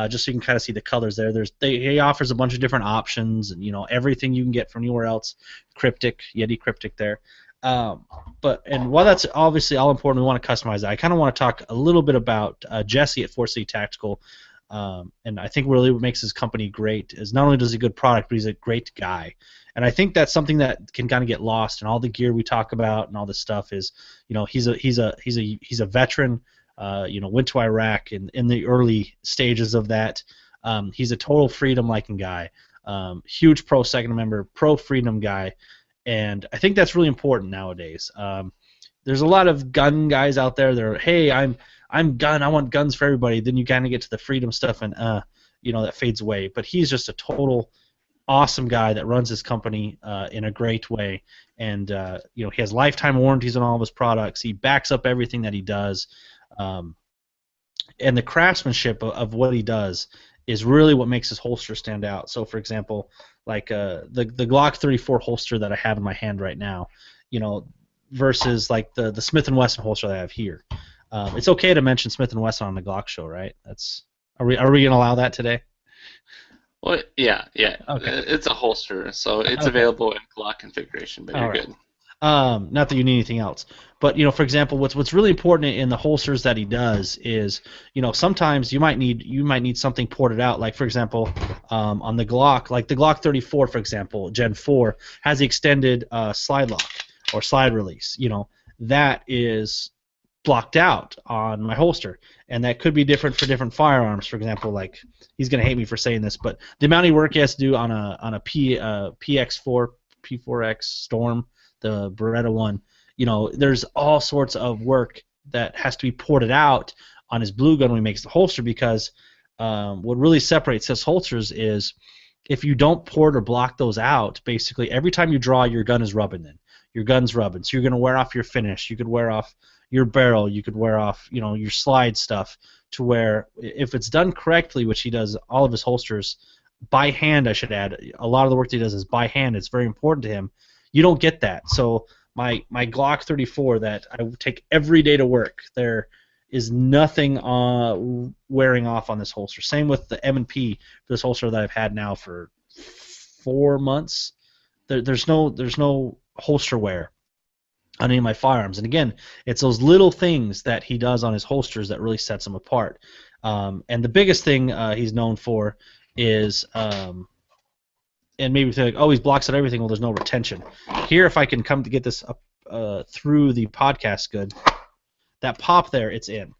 Just so you can kind of see the colors there. He offers a bunch of different options, and everything you can get from anywhere else. Cryptic, Yeti Cryptic there. And while that's obviously all important, we want to customize that. I kind of want to talk a little bit about Jesse at 4C Tactical, and I think really what makes his company great is not only does he a good product, but he's a great guy. And I think that's something that can kind of get lost in all the gear we talk about and all this stuff. Is he's a veteran. Went to Iraq in the early stages of that. He's a total freedom-liking guy, huge pro-second member, pro-freedom guy, and I think that's really important nowadays. There's a lot of gun guys out there that are, hey, I'm gun, I want guns for everybody. Then you kind of get to the freedom stuff, and that fades away. But he's just a total awesome guy that runs his company in a great way, and he has lifetime warranties on all of his products. He backs up everything that he does. And the craftsmanship of what he does is really what makes his holster stand out. So, for example, like the Glock 34 holster that I have in my hand right now, versus like the Smith & Wesson holster that I have here. It's okay to mention Smith & Wesson on the Glock show, right? Are we going to allow that today? Well, yeah. Okay. It's a holster, so it's available in Glock configuration, but you're good. Not that you need anything else, but for example, what's really important in the holsters that he does is, sometimes you might need something ported out. Like for example, on the Glock, like the Glock 34, for example, Gen 4 has the extended slide lock or slide release. That is blocked out on my holster, and that could be different for different firearms. For example, like he's gonna hate me for saying this, but the amount of work he has to do on a PX4 P4X Storm, the Beretta one, there's all sorts of work that has to be ported out on his blue gun when he makes the holster, because what really separates his holsters is if you don't port or block those out, basically every time you draw, your gun is rubbing then. Your gun's rubbing, so you're going to wear off your finish. You could wear off your barrel. You could wear off, your slide stuff, to where if it's done correctly, which he does all of his holsters by hand, I should add. A lot of the work that he does is by hand. It's very important to him. You don't get that. So my Glock 34 that I take every day to work, there is nothing wearing off on this holster. Same with the M&P, this holster that I've had now for 4 months. There's no holster wear on any of my firearms. And again, it's those little things that he does on his holsters that really sets him apart. And the biggest thing he's known for is and maybe think, oh, he's blocks at everything. Well, there's no retention. Here, if I can come to get this up through the podcast good, that pop there, it's in.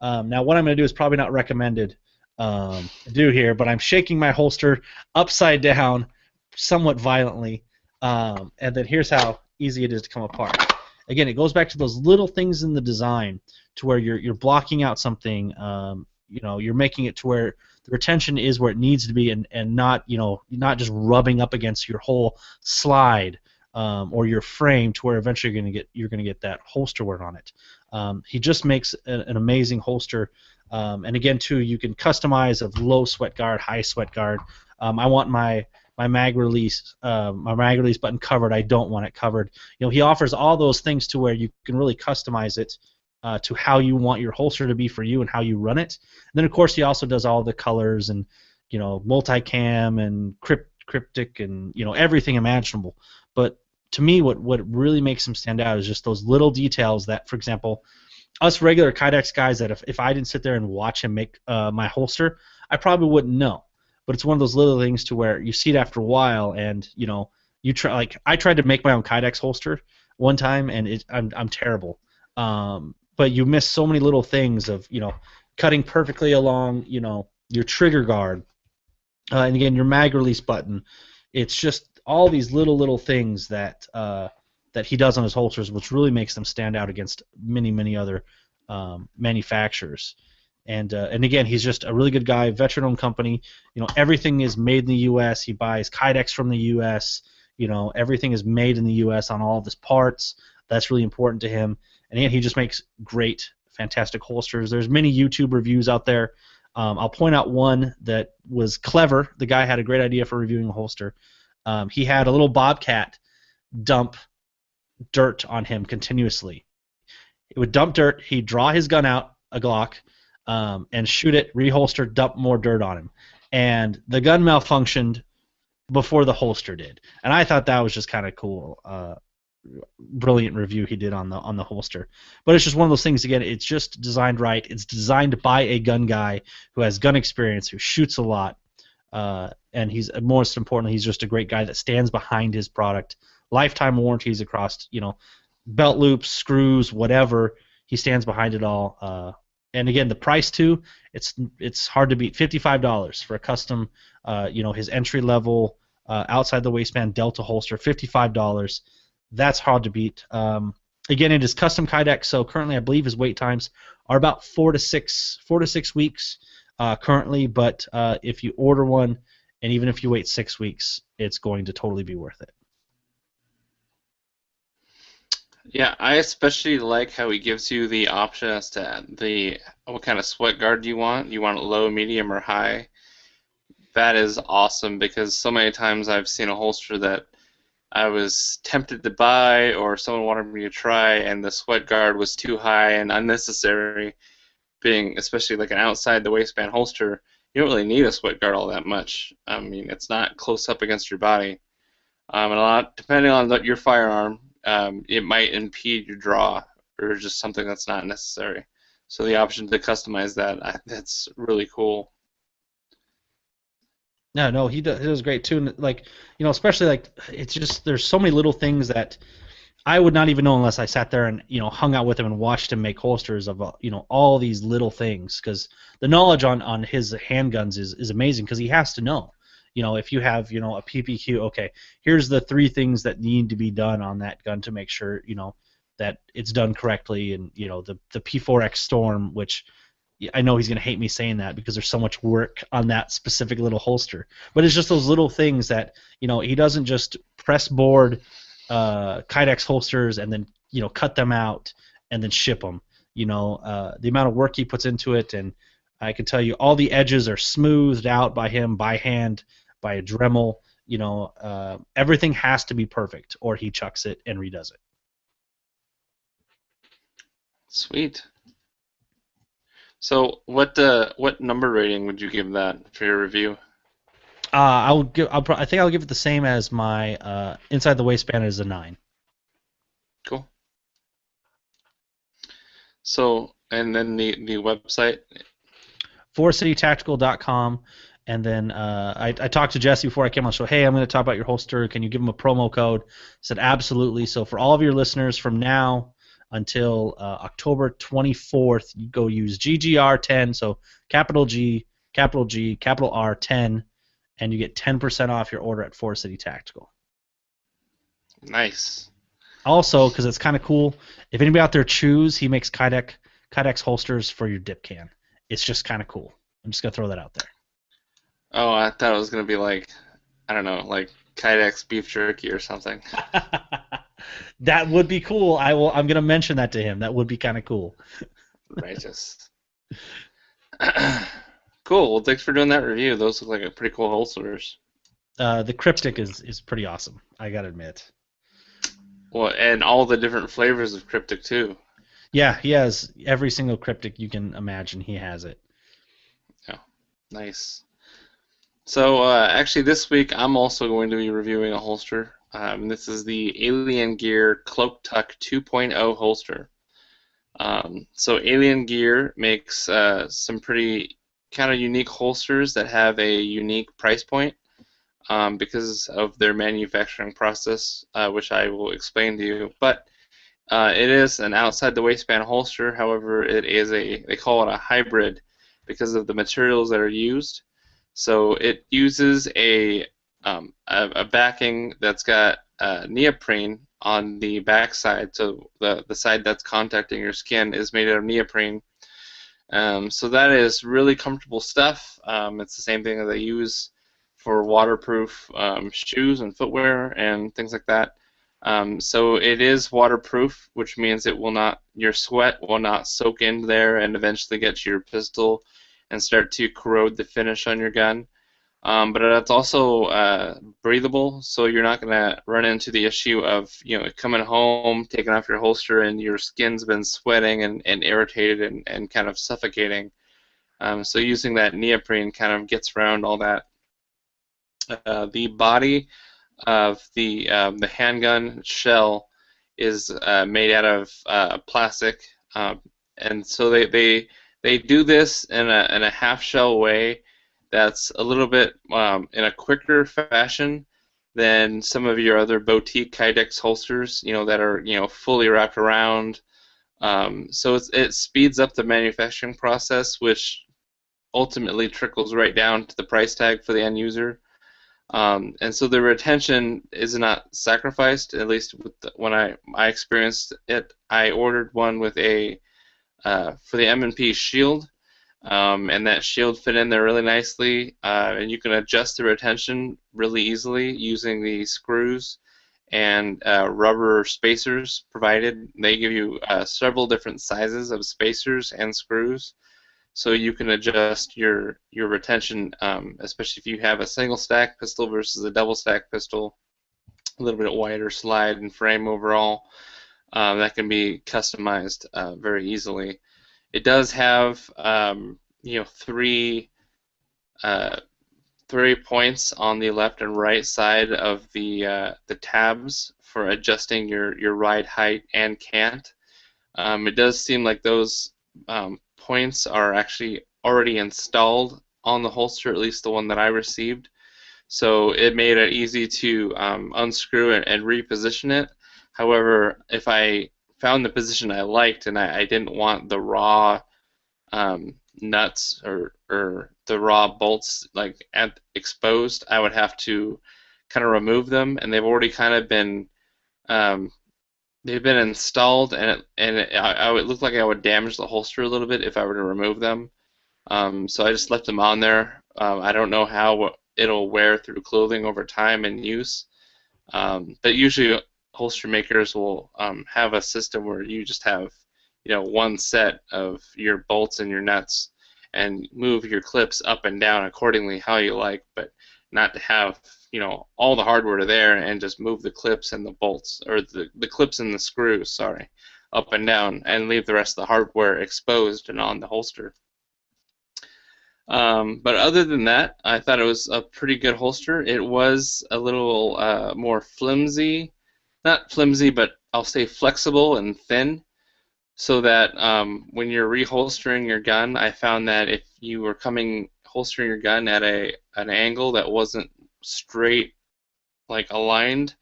Now, what I'm going to do is probably not recommended to do here, but I'm shaking my holster upside down somewhat violently, and then here's how easy it is to come apart. Again, it goes back to those little things in the design to where you're blocking out something, you're making it to where the retention is where it needs to be, and not not just rubbing up against your whole slide or your frame to where eventually you're gonna get that holster wear on it. He just makes an amazing holster, and again too, you can customize a low sweat guard, high sweat guard. I want my mag release button covered. I don't want it covered. He offers all those things to where you can really customize it to how you want your holster to be for you and how you run it. And then of course he also does all the colors and multicam and cryptic and everything imaginable. But to me, what really makes them stand out is just those little details that, for example, us regular Kydex guys, that if I didn't sit there and watch him make my holster, I probably wouldn't know. But it's one of those little things to where you see it after a while, and you try. Like, I tried to make my own Kydex holster one time, and I'm terrible. But you miss so many little things of cutting perfectly along your trigger guard, and again your mag release button. It's just all these little things that he does on his holsters, which really makes them stand out against many other manufacturers. And again, he's just a really good guy, veteran-owned company. Everything is made in the U.S. He buys Kydex from the U.S. Everything is made in the U.S. on all of his parts. That's really important to him. And again, he just makes great, fantastic holsters. There's many YouTube reviews out there. I'll point out one that was clever. The guy had a great idea for reviewing a holster. He had a little bobcat dump dirt on him continuously. It would dump dirt. He'd draw his gun out, a Glock, and shoot it, reholster, dump more dirt on him. And the gun malfunctioned before the holster did. And I thought that was just kind of cool. Brilliant review he did on the holster. But it's just one of those things, again, it's just designed right. It's designed by a gun guy who has gun experience, who shoots a lot. And he's, most importantly, he's just a great guy that stands behind his product. Lifetime warranties across, belt loops, screws, whatever. He stands behind it all. And again, the price too, it's hard to beat. $55 for a custom, his entry level outside the waistband Delta holster. $55. That's hard to beat. Again, it is custom Kydex, so currently I believe his wait times are about 4 to 6 weeks currently. But if you order one, and even if you wait 6 weeks, it's going to totally be worth it. Yeah, I especially like how he gives you the option as to what kind of sweat guard you want. You want it low, medium, or high. That is awesome, because so many times I've seen a holster that I was tempted to buy, or someone wanted me to try, and the sweat guard was too high and unnecessary. Being especially like an outside the waistband holster, you don't really need a sweat guard all that much. I mean, it's not close up against your body, and a lot depending on your firearm. It might impede your draw, or just something that's not necessary. So the option to customize that's really cool. No, he does great too. And like, especially like, it's just, there's so many little things that I would not even know unless I sat there and hung out with him and watched him make holsters of all these little things. Because the knowledge on his handguns is amazing, because he has to know. If you have, a PPQ, okay, here's the 3 things that need to be done on that gun to make sure, that it's done correctly. And, the P4X Storm, which I know he's going to hate me saying that because there's so much work on that specific little holster. But it's just those little things that, he doesn't just press board Kydex holsters and then, cut them out and then ship them. The amount of work he puts into it, and I can tell you all the edges are smoothed out by him, by hand, by a Dremel. Everything has to be perfect, or he chucks it and redoes it. Sweet. So what number rating would you give that for your review? I think I'll give it the same as my inside the waistband is a 9. Cool. So, and then the website? forestcitytactical.com. And then I talked to Jesse before I came on the show. Hey, I'm going to talk about your holster. Can you give him a promo code? I said, absolutely. So for all of your listeners from now until October 24th, you go use GGR10, so capital G, capital R 10, and you get 10% off your order at Forest City Tactical. Nice. Also, because it's kind of cool, if anybody out there chews, he makes Kydex holsters for your dip can. It's just kind of cool. I'm just going to throw that out there. Oh, I thought it was going to be like, I don't know, like Kydex beef jerky or something. That would be cool. I'm going to mention that to him. That would be kind of cool. Righteous. Cool. Well, thanks for doing that review. Those look like a pretty cool holsters. The Cryptic is pretty awesome, I got to admit. Well, and all the different flavors of Cryptic, too. Yeah, he has every single Cryptic you can imagine. He has it. Yeah, nice. So, actually, this week I'm also going to be reviewing a holster This is the Alien Gear Cloak Tuck 2.0 holster. So Alien Gear makes some pretty kind of unique holsters that have a unique price point because of their manufacturing process, which I will explain to you. But it is an outside the waistband holster. However, it is they call it a hybrid because of the materials that are used. So it uses a backing that's got neoprene on the back side. So the side that's contacting your skin is made out of neoprene. So that is really comfortable stuff. It's the same thing that they use for waterproof shoes and footwear and things like that. So it is waterproof, which means your sweat will not soak in there and eventually get to your pistol and start to corrode the finish on your gun. But it's also breathable, so you're not going to run into the issue of coming home, taking off your holster, and your skin's been sweating and irritated and kind of suffocating. So using that neoprene kind of gets around all that. The body of the handgun shell is made out of plastic, and so they do this in a half shell way that's a little bit in a quicker fashion than some of your other boutique Kydex holsters, that are fully wrapped around. So it speeds up the manufacturing process, which ultimately trickles right down to the price tag for the end user. And so the retention is not sacrificed. At least when I experienced it, I ordered one with for the M&P shield. And that shield fit in there really nicely, and you can adjust the retention really easily using the screws and rubber spacers provided. They give you several different sizes of spacers and screws, so you can adjust your retention, especially if you have a single stack pistol versus a double stack pistol, a little bit wider slide and frame overall. That can be customized very easily. It does have three points on the left and right side of the tabs for adjusting your ride height and cant. It does seem like those points are actually already installed on the holster, at least the one that I received. So it made it easy to unscrew it and reposition it. However, if I found the position I liked and I didn't want the raw nuts or the raw bolts exposed, I would have to kind of remove them, and they've already kind of been they've been installed, and I would look like I would damage the holster a little bit if I were to remove them. So I just left them on there. I don't know how it'll wear through clothing over time and use, but usually holster makers will have a system where you just have one set of your bolts and your nuts and move your clips up and down accordingly how you like, but not to have all the hardware there and just move the clips and the bolts, or the clips and the screws, sorry, up and down, and leave the rest of the hardware exposed and on the holster. But other than that, I thought it was a pretty good holster. It was a little more flimsy, not flimsy, but I'll say flexible and thin, so that when you're reholstering your gun, I found that if you were holstering your gun at an angle that wasn't straight, like aligned,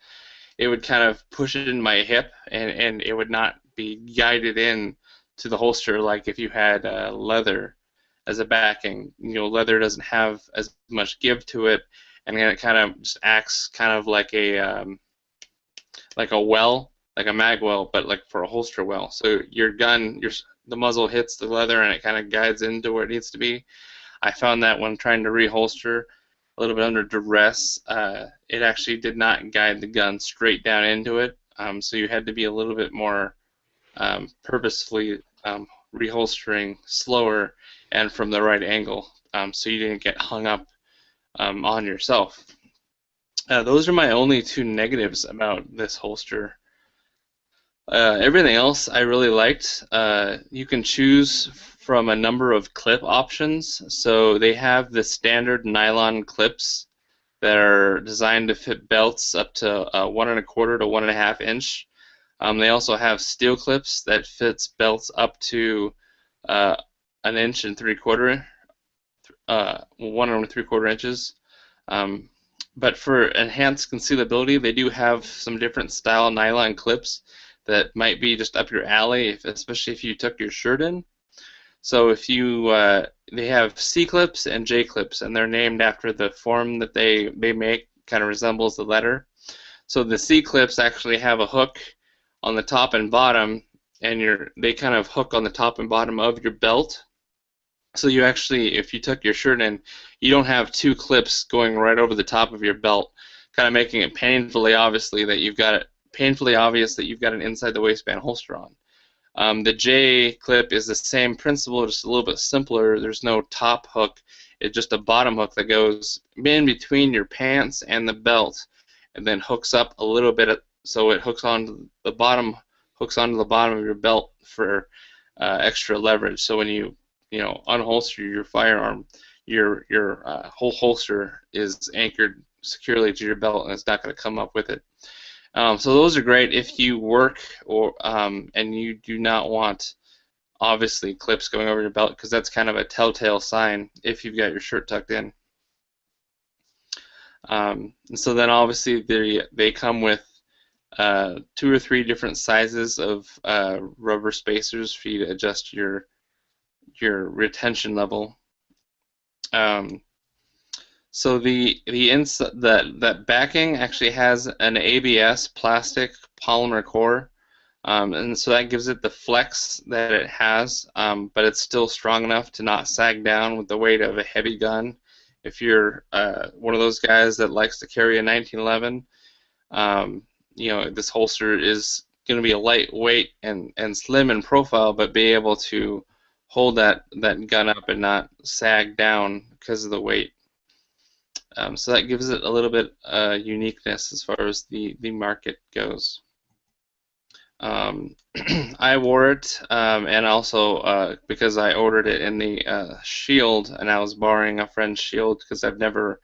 it would kind of push it in my hip, and it would not be guided in to the holster like if you had leather as a backing. Leather doesn't have as much give to it, and then it kind of just acts kind of like a well, like a mag well, but like for a holster well. So your gun, the muzzle hits the leather and it kind of guides into where it needs to be. I found that when trying to reholster a little bit under duress, it actually did not guide the gun straight down into it. So you had to be a little bit more purposefully reholstering slower and from the right angle, so you didn't get hung up on yourself. Those are my only two negatives about this holster. Everything else I really liked. You can choose from a number of clip options. So they have the standard nylon clips that are designed to fit belts up to 1.25 to 1.5 inch. They also have steel clips that fits belts up to uh, 1.75 inches, 1.75 inches. Um, but for enhanced concealability, they do have some different style nylon clips that might be just up your alley, especially if you tuck your shirt in. So if you, they have C clips and J clips, and they're named after the form that they make, kind of resembles the letter. So the C clips actually have a hook on the top and bottom, and they kind of hook on the top and bottom of your belt. So you actually, if you tuck your shirt in, you don't have two clips going right over the top of your belt, kind of making it painfully obvious that you've got an inside the waistband holster on. The J clip is the same principle, just a little bit simpler. There's no top hook. It's just a bottom hook that goes in between your pants and the belt, and then hooks up a little bit, so it hooks onto the bottom of your belt for extra leverage. So when you unholster your firearm, your whole holster is anchored securely to your belt, and it's not going to come up with it. So those are great if you work and you do not want, obviously, clips going over your belt, because that's kind of a telltale sign if you've got your shirt tucked in. And so then obviously they come with 2 or 3 different sizes of rubber spacers for you to adjust your retention level. So that backing actually has an ABS plastic polymer core, and so that gives it the flex that it has, but it's still strong enough to not sag down with the weight of a heavy gun. If you're one of those guys that likes to carry a 1911, this holster is going to be a lightweight and slim in profile, but be able to hold that gun up and not sag down because of the weight. So that gives it a little bit uniqueness as far as the market goes. I wore it, and also because I ordered it in the Shield, and I was borrowing a friend's Shield because I've never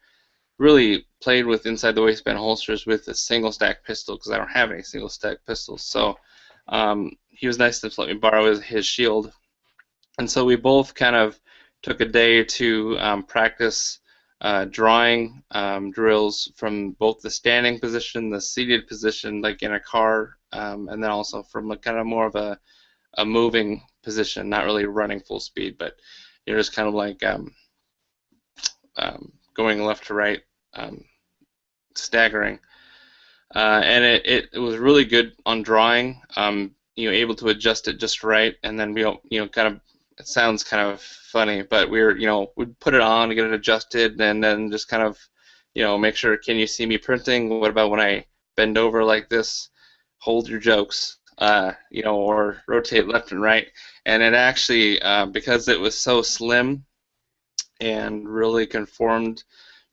really played with inside the waistband holsters with a single stack pistol, because I don't have any single stack pistols. So he was nice enough to let me borrow his Shield, and so we both kind of took a day to practice drawing drills from both the standing position, the seated position, like in a car, and then also from a kind of more of a moving position, not really running full speed, but you're just kind of like going left to right, staggering. And it was really good on drawing. Able to adjust it just right, and then kind of, it sounds kind of funny, but we'd put it on to get it adjusted, and then just kind of, make sure, can you see me printing? What about when I bend over like this? Hold your jokes, or rotate left and right. And it actually, because it was so slim and really conformed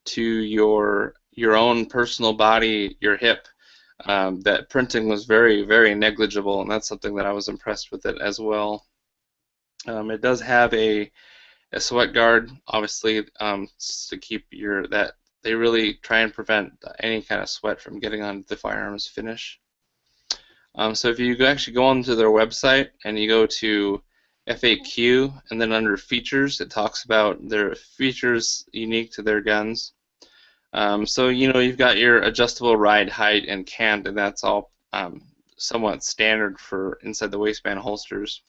to your own personal body, your hip, that printing was very, very negligible, and that's something that I was impressed with it as well. It does have a sweat guard, obviously, to keep they really try and prevent any kind of sweat from getting on the firearms finish. So if you actually go onto their website and you go to FAQ, and then under features, it talks about their features unique to their guns. So you've got your adjustable ride height and cant, and that's all somewhat standard for inside the waistband holsters.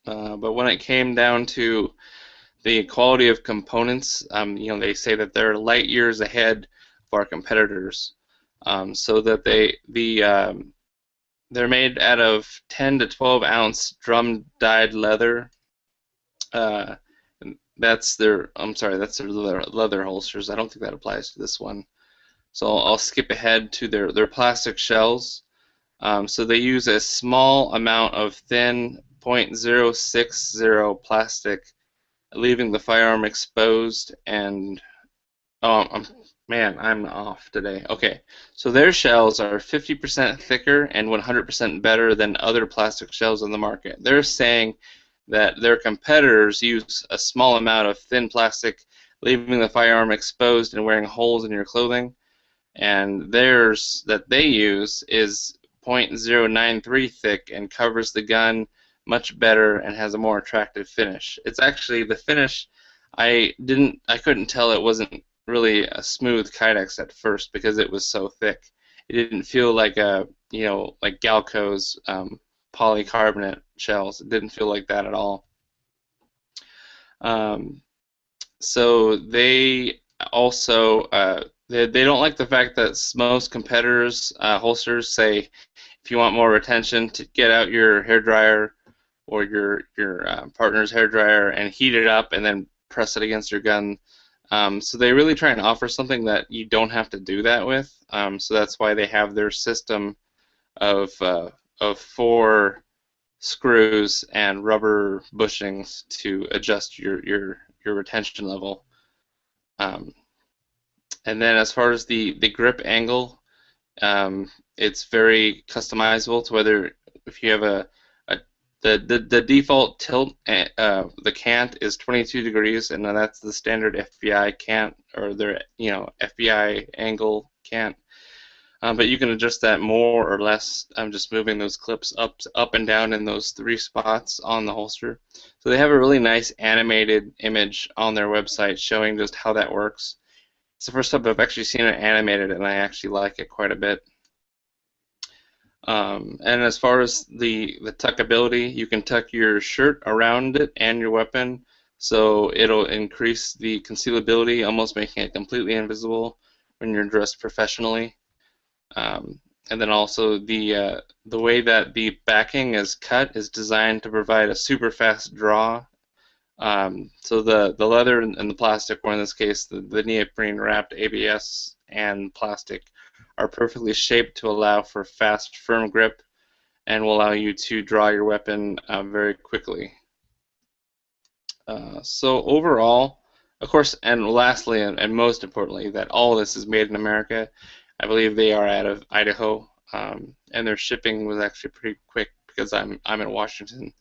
But when it came down to the quality of components, they say that they're light years ahead of our competitors. So that they're made out of 10 to 12 ounce drum dyed leather. That's their leather holsters. I don't think that applies to this one. So I'll skip ahead to their plastic shells. So they use a small amount of thin .060 plastic, leaving the firearm exposed, and I'm off today. Okay, so their shells are 50% thicker and 100% better than other plastic shells on the market. They're saying that their competitors use a small amount of thin plastic leaving the firearm exposed and wearing holes in your clothing. And theirs that they use is 0.093 thick and covers the gun much better and has a more attractive finish. It's actually the finish. I couldn't tell it wasn't really a smooth Kydex at first because it was so thick. It didn't feel like like Galco's polycarbonate shells. It didn't feel like that at all. Um, so they also they don't like the fact that most competitors holsters say if you want more retention, to get out your hair dryer or your partner's hair dryer and heat it up and then press it against your gun. So they really try and offer something that you don't have to do that with. So that's why they have their system of 4 screws and rubber bushings to adjust your retention level. And then as far as the grip angle, it's very customizable to whether if you have the default tilt, the cant is 22 degrees, and that's the standard FBI cant or their FBI angle cant. But you can adjust that more or less. Just moving those clips up and down in those 3 spots on the holster. So they have a really nice animated image on their website showing just how that works. It's the first time I've actually seen it animated, and I actually like it quite a bit. And as far as the tuckability, you can tuck your shirt around it and your weapon, so it'll increase the concealability, almost making it completely invisible when you're dressed professionally. And then also the way that the backing is cut is designed to provide a super fast draw. So the leather and the plastic, or in this case the neoprene wrapped ABS and plastic, are perfectly shaped to allow for fast, firm grip and will allow you to draw your weapon very quickly. So overall, of course, and lastly and most importantly, that all of this is made in America. I believe they are out of Idaho, and their shipping was actually pretty quick because I'm in Washington.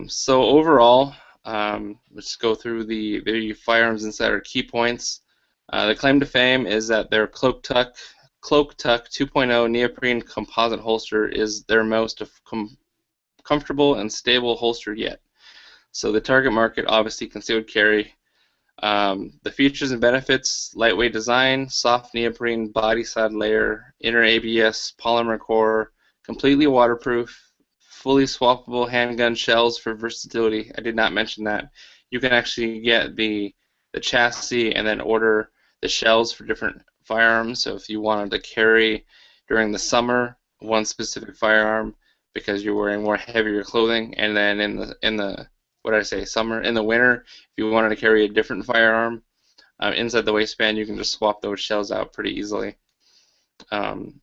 So overall, let's go through the Firearms Insider key points. The claim to fame is that their Cloak Tuck 2.0 neoprene composite holster is their most comfortable and stable holster yet. So the target market, obviously concealed carry. The features and benefits: lightweight design, soft neoprene body side layer, inner ABS polymer core, completely waterproof, fully swappable handgun shells for versatility. I did not mention that. You can actually get the chassis and then order the shells for different firearms. So if you wanted to carry during the summer one specific firearm because you're wearing more heavier clothing, and then in the what did I say, summer, in the winter, if you wanted to carry a different firearm inside the waistband, you can just swap those shells out pretty easily. And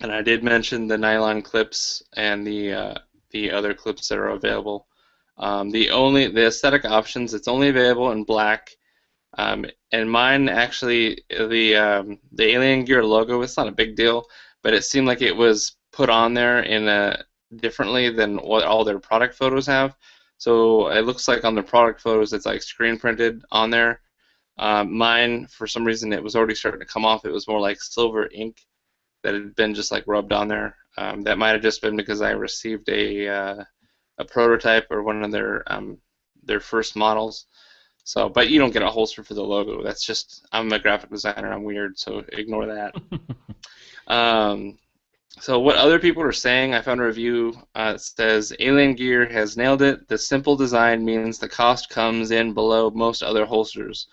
I did mention the nylon clips and the other clips that are available. The aesthetic options, it's only available in black. And mine actually, the Alien Gear logo, it's not a big deal, but it seemed like it was put on there in differently than what all their product photos have. So it looks like on the product photos it's like screen printed on there. Mine, for some reason, it was already starting to come off. It was more like silver ink that had been just like rubbed on there. That might have just been because I received a prototype or one of their first models. So, but you don't get a holster for the logo. That's just, I'm a graphic designer. I'm weird, so ignore that. So what other people are saying, I found a review that says, Alien Gear has nailed it. The simple design means the cost comes in below most other holsters,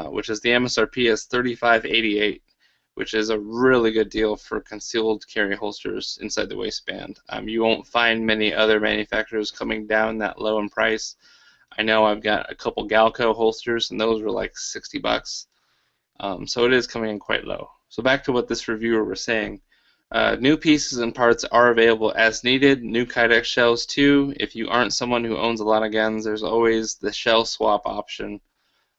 which is the MSRP is $35.88, which is a really good deal for concealed carry holsters inside the waistband. You won't find many other manufacturers coming down that low in price. I know I've got a couple Galco holsters, and those were like $60. So it is coming in quite low. So back to what this reviewer was saying. New pieces and parts are available as needed. New Kydex shells too. If you aren't someone who owns a lot of guns, there's always the shell swap option.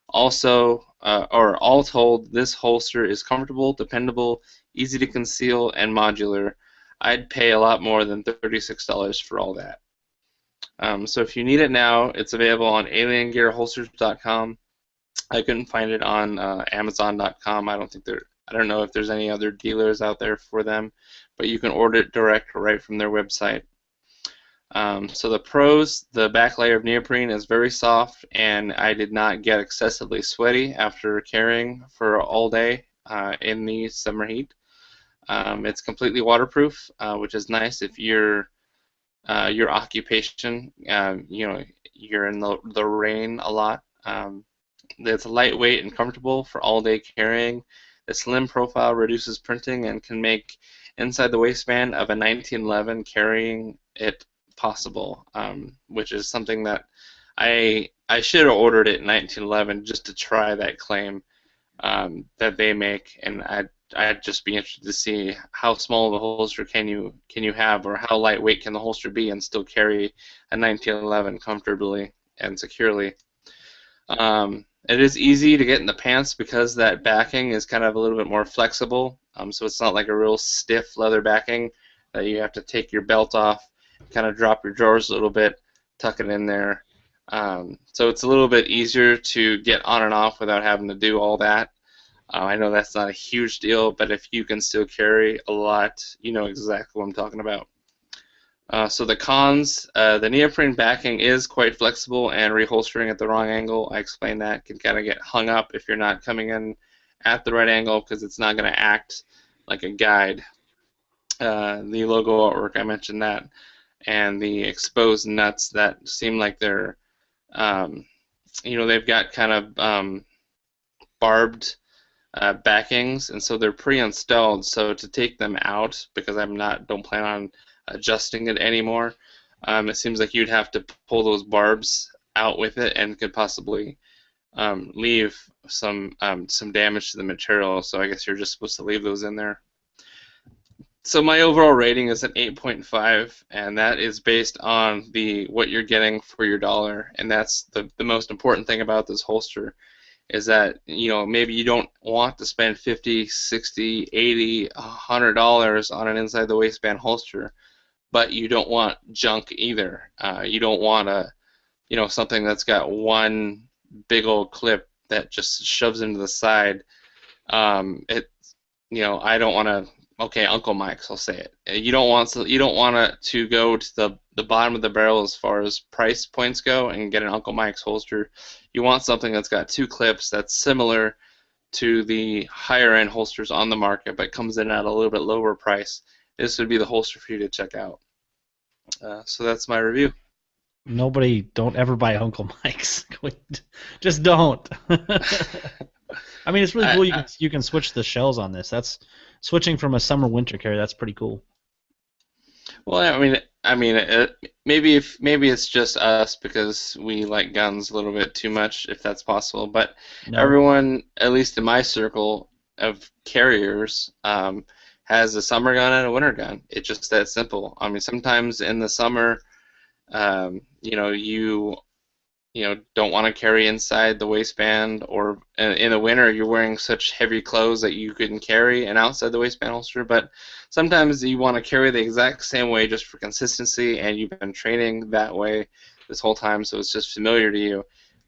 Also, or all told, this holster is comfortable, dependable, easy to conceal, and modular. I'd pay a lot more than $36 for all that. So if you need it now, it's available on aliengearholsters.com. I couldn't find it on Amazon.com. I don't know if there's any other dealers out there for them, but you can order it direct right from their website. So the pros, the back layer of neoprene is very soft, and I did not get excessively sweaty after carrying for all day in the summer heat. It's completely waterproof, which is nice if your occupation, you're in the rain a lot. It's lightweight and comfortable for all-day carrying. The slim profile reduces printing and can make inside the waistband of a 1911 carrying it possible, which is something that I should have ordered it in 1911 just to try that claim that they make, and I'd just be interested to see how small of a holster can you have, or how lightweight can the holster be and still carry a 1911 comfortably and securely. It is easy to get in the pants because that backing is kind of a little bit more flexible, so it's not like a real stiff leather backing that you have to take your belt off, kind of drop your drawers a little bit, tuck it in there. So it's a little bit easier to get on and off without having to do all that. I know that's not a huge deal, but if you can still carry a lot, you know exactly what I'm talking about. So the cons, the neoprene backing is quite flexible, and reholstering at the wrong angle, I explained that, can kind of get hung up if you're not coming in at the right angle because it's not going to act like a guide. The logo artwork, I mentioned that, and the exposed nuts that seem like they're, they've got kind of barbed backings, and so they're pre-installed. So to take them out, because don't plan on adjusting it anymore, it seems like you'd have to pull those barbs out with it, and could possibly leave some damage to the material. So I guess you're just supposed to leave those in there. So my overall rating is an 8.5, and that is based on what you're getting for your dollar, and that's the most important thing about this holster. Is that, maybe you don't want to spend $50, $60, $80, $100 on an inside the waistband holster, but you don't want junk either. You don't want something that's got one big old clip that just shoves into the side. I don't want to. Okay, Uncle Mike's, I'll say it. You don't want it to go to the bottom of the barrel as far as price points go and get an Uncle Mike's holster. You want something that's got two clips that's similar to the higher end holsters on the market, but comes in at a little bit lower price. This would be the holster for you to check out. So that's my review. Don't ever buy Uncle Mike's. Just don't. I mean, it's really cool. You can switch the shells on this. That's switching from a summer-winter carry. That's pretty cool. Well, maybe it's just us because we like guns a little bit too much, if that's possible. But no. Everyone, at least in my circle of carriers, has a summer gun and a winter gun. It's just that simple. I mean, sometimes in the summer, you don't want to carry inside the waistband, or in the winter you're wearing such heavy clothes that you couldn't carry an outside the waistband holster. But sometimes you want to carry the exact same way just for consistency, and you've been training that way this whole time, so it's just familiar to you.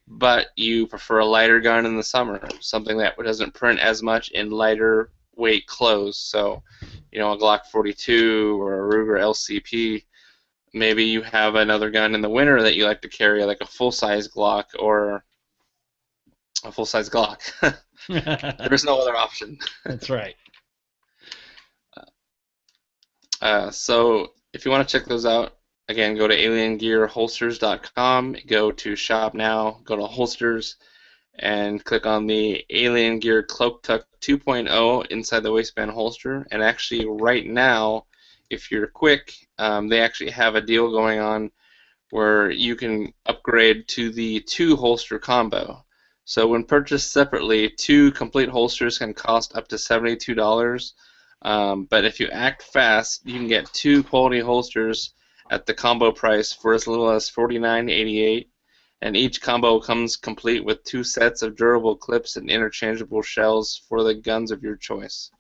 But you prefer a lighter gun in the summer, something that doesn't print as much in lighter weight clothes. So, a Glock 42 or a Ruger LCP. Maybe you have another gun in the winter that you like to carry, like a full-size Glock or a full-size Glock. There's no other option. That's right. So if you want to check those out, again, go to aliengearholsters.com, go to Shop Now, go to Holsters, and click on the Alien Gear Cloak Tuck 2.0 inside the waistband holster. And actually, right now, if you're quick, they actually have a deal going on where you can upgrade to the 2-holster combo. So when purchased separately, 2 complete holsters can cost up to $72. But if you act fast, you can get 2 quality holsters at the combo price for as little as $49.88. And each combo comes complete with 2 sets of durable clips and interchangeable shells for the guns of your choice.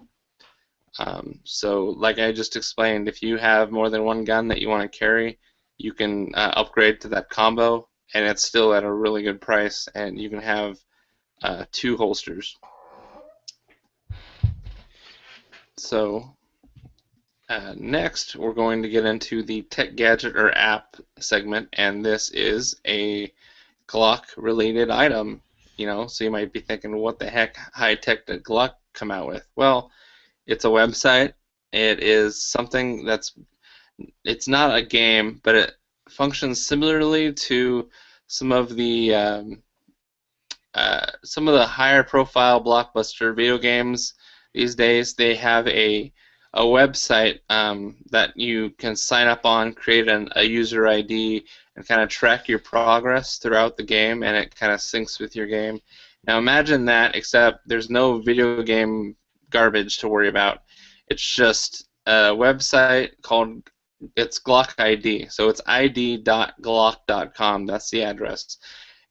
So like I just explained, if you have more than one gun that you want to carry, you can upgrade to that combo, and it's still at a really good price, and you can have 2 holsters. So next, we're going to get into the tech gadget or app segment, and this is a Glock-related item. So you might be thinking, what the heck high tech did Glock come out with? Well, it's a website. It is something it's not a game, but it functions similarly to some of the higher profile blockbuster video games these days. They have a website that you can sign up on, create a user ID, and kind of track your progress throughout the game, and it kind of syncs with your game. Now imagine that, except there's no video game garbage to worry about. It's just a website called, it's Glock ID, so it's id.glock.com. That's the address,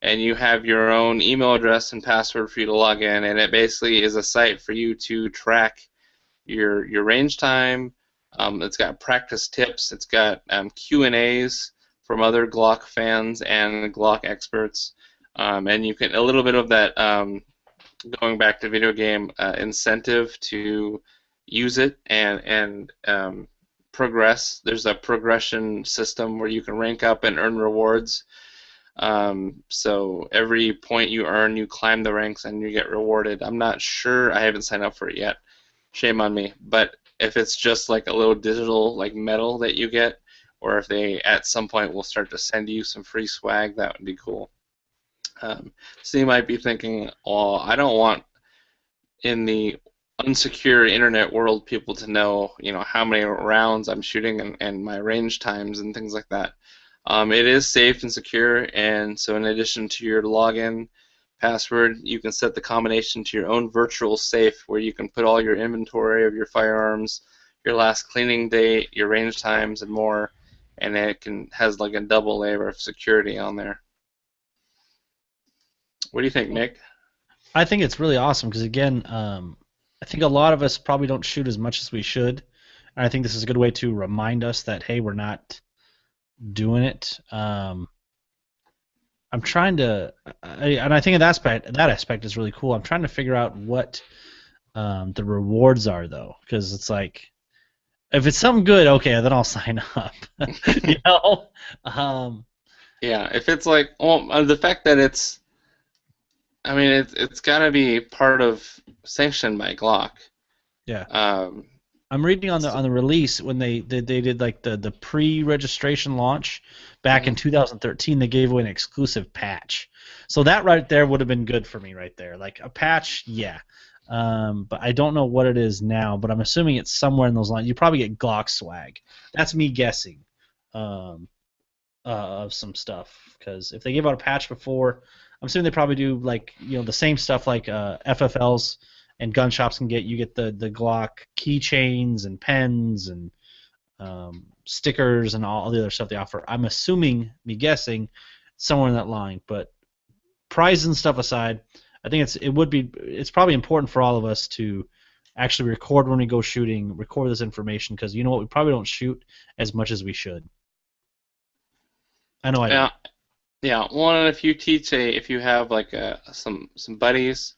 and you have your own email address and password for you to log in, and it basically is a site for you to track your range time. It's got practice tips. It's got Q&As from other Glock fans and Glock experts, and you can a little bit of that going back to video game incentive to use it and progress. There's a progression system where you can rank up and earn rewards. So every point you earn, you climb the ranks and you get rewarded. I'm not sure. I haven't signed up for it yet. Shame on me. But if it's just like a little digital like medal that you get, or if they at some point will start to send you some free swag, that would be cool. So you might be thinking, oh, I don't want in the unsecure internet world people to know, how many rounds I'm shooting and my range times and things like that. It is safe and secure, and so in addition to your login password, you can set the combination to your own virtual safe where you can put all your inventory of your firearms, your last cleaning date, your range times, and more, and it has like a double layer of security on there. What do you think, Nick? I think it's really awesome because, again, I think a lot of us probably don't shoot as much as we should, and I think this is a good way to remind us that, hey, we're not doing it. I'm trying to, and I think that aspect is really cool. I'm trying to figure out what the rewards are, though, because it's like, if it's something good, okay, then I'll sign up. you know? Yeah, if it's like, well, the fact that it's got to be part of sanctioned by Glock. Yeah. I'm reading on the release when they did like the pre-registration launch back in 2013. They gave away an exclusive patch, so that right there would have been good for me right there. Like a patch, yeah. But I don't know what it is now. But I'm assuming it's somewhere in those lines. You probably get Glock swag. That's me guessing. Of some stuff, because if they gave out a patch before, I'm assuming they probably do like the same stuff like FFLs and gun shops can get. You get the Glock keychains and pens and stickers and all the other stuff they offer. I'm assuming, me guessing, somewhere in that line. But prizes and stuff aside, I think it's probably important for all of us to actually record when we go shooting, record this information, because you know what, we probably don't shoot as much as we should. I know I don't. Yeah. Well, and if you have like some buddies,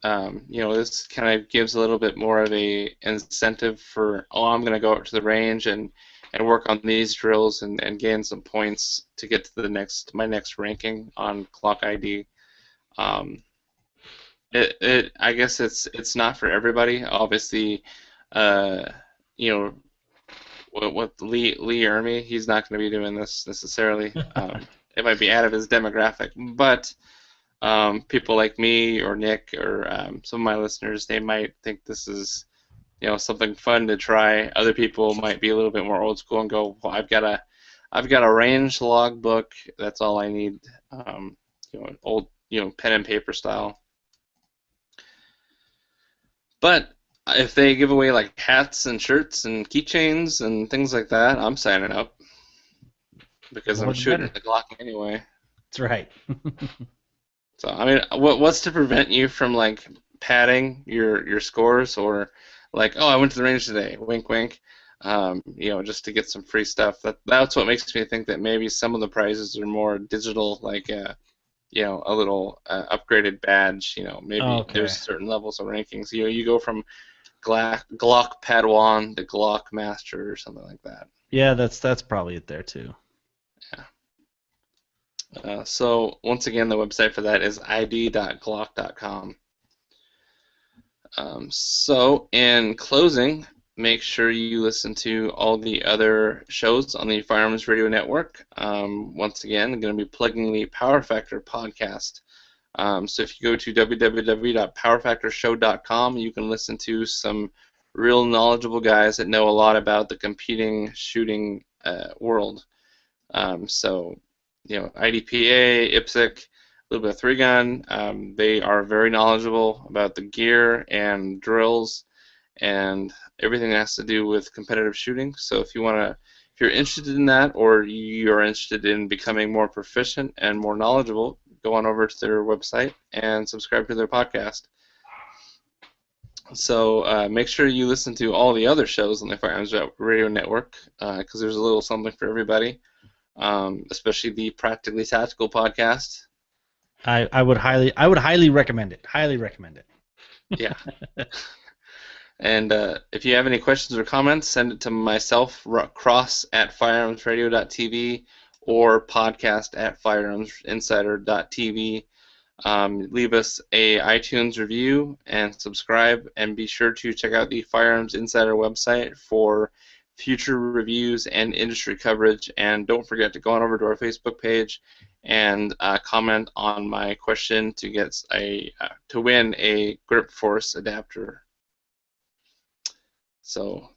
this kind of gives a little bit more of a incentive for, I'm going to go out to the range and work on these drills and gain some points to get to my next ranking on Glock ID. I guess it's not for everybody. Obviously, with Lee Ermey, he's not going to be doing this necessarily. It might be out of his demographic, but people like me or Nick or some of my listeners, they might think this is something fun to try. Other people might be a little bit more old school and go, well, I've got a range logbook. That's all I need. Old pen and paper style. But if they give away like hats and shirts and keychains and things like that, I'm signing up because I'm shooting the Glock anyway. That's right. So what's to prevent you from like padding your scores or like, oh, I went to the range today, wink wink, just to get some free stuff. That's what makes me think that maybe some of the prizes are more digital, like a little upgraded badge. Maybe Okay. there's certain levels of rankings. You go from Glock Padawan to Glock Master or something like that. Yeah, that's probably it there too. Yeah. So once again, the website for that is id.glock.com. So in closing, make sure you listen to all the other shows on the Firearms Radio Network. Once again, I'm going to be plugging the Power Factor podcast. So if you go to www.powerfactorshow.com, you can listen to some real knowledgeable guys that know a lot about the competing shooting world. IDPA, IPSC, a little bit of three gun. They are very knowledgeable about the gear and drills and everything that has to do with competitive shooting. So if you're interested in that, or you're interested in becoming more proficient and more knowledgeable, go on over to their website and subscribe to their podcast. So make sure you listen to all the other shows on the Firearms Radio Network, because there's a little something for everybody, especially the Practically Tactical podcast. I would highly recommend it. Highly recommend it. Yeah. And if you have any questions or comments, send it to myself, Cross at firearmsradio.tv, or podcast at firearmsinsider.tv. Leave us a iTunes review and subscribe, and be sure to check out the Firearms Insider website for future reviews and industry coverage. And don't forget to go on over to our Facebook page and comment on my question to win a Grip Force adapter. So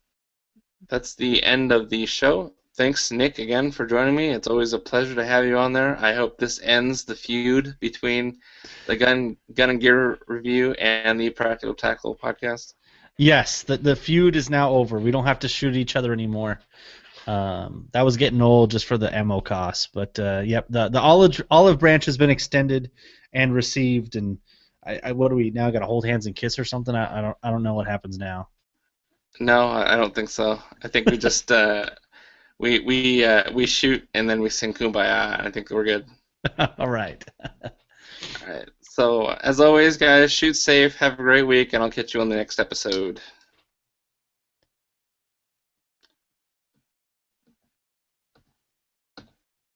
that's the end of the show. Thanks, Nick, again for joining me. It's always a pleasure to have you on there. I hope this ends the feud between the Gun and Gear Review and the Practical Tactical podcast. Yes, the feud is now over. We don't have to shoot each other anymore. That was getting old just for the ammo costs. But yep, the olive branch has been extended and received. And what do we now got to hold hands and kiss or something? I don't know what happens now. No, I don't think so. I think we just we shoot and then we sing Kumbaya, and I think we're good. All right. All right. So as always, guys, shoot safe. Have a great week, and I'll catch you on the next episode.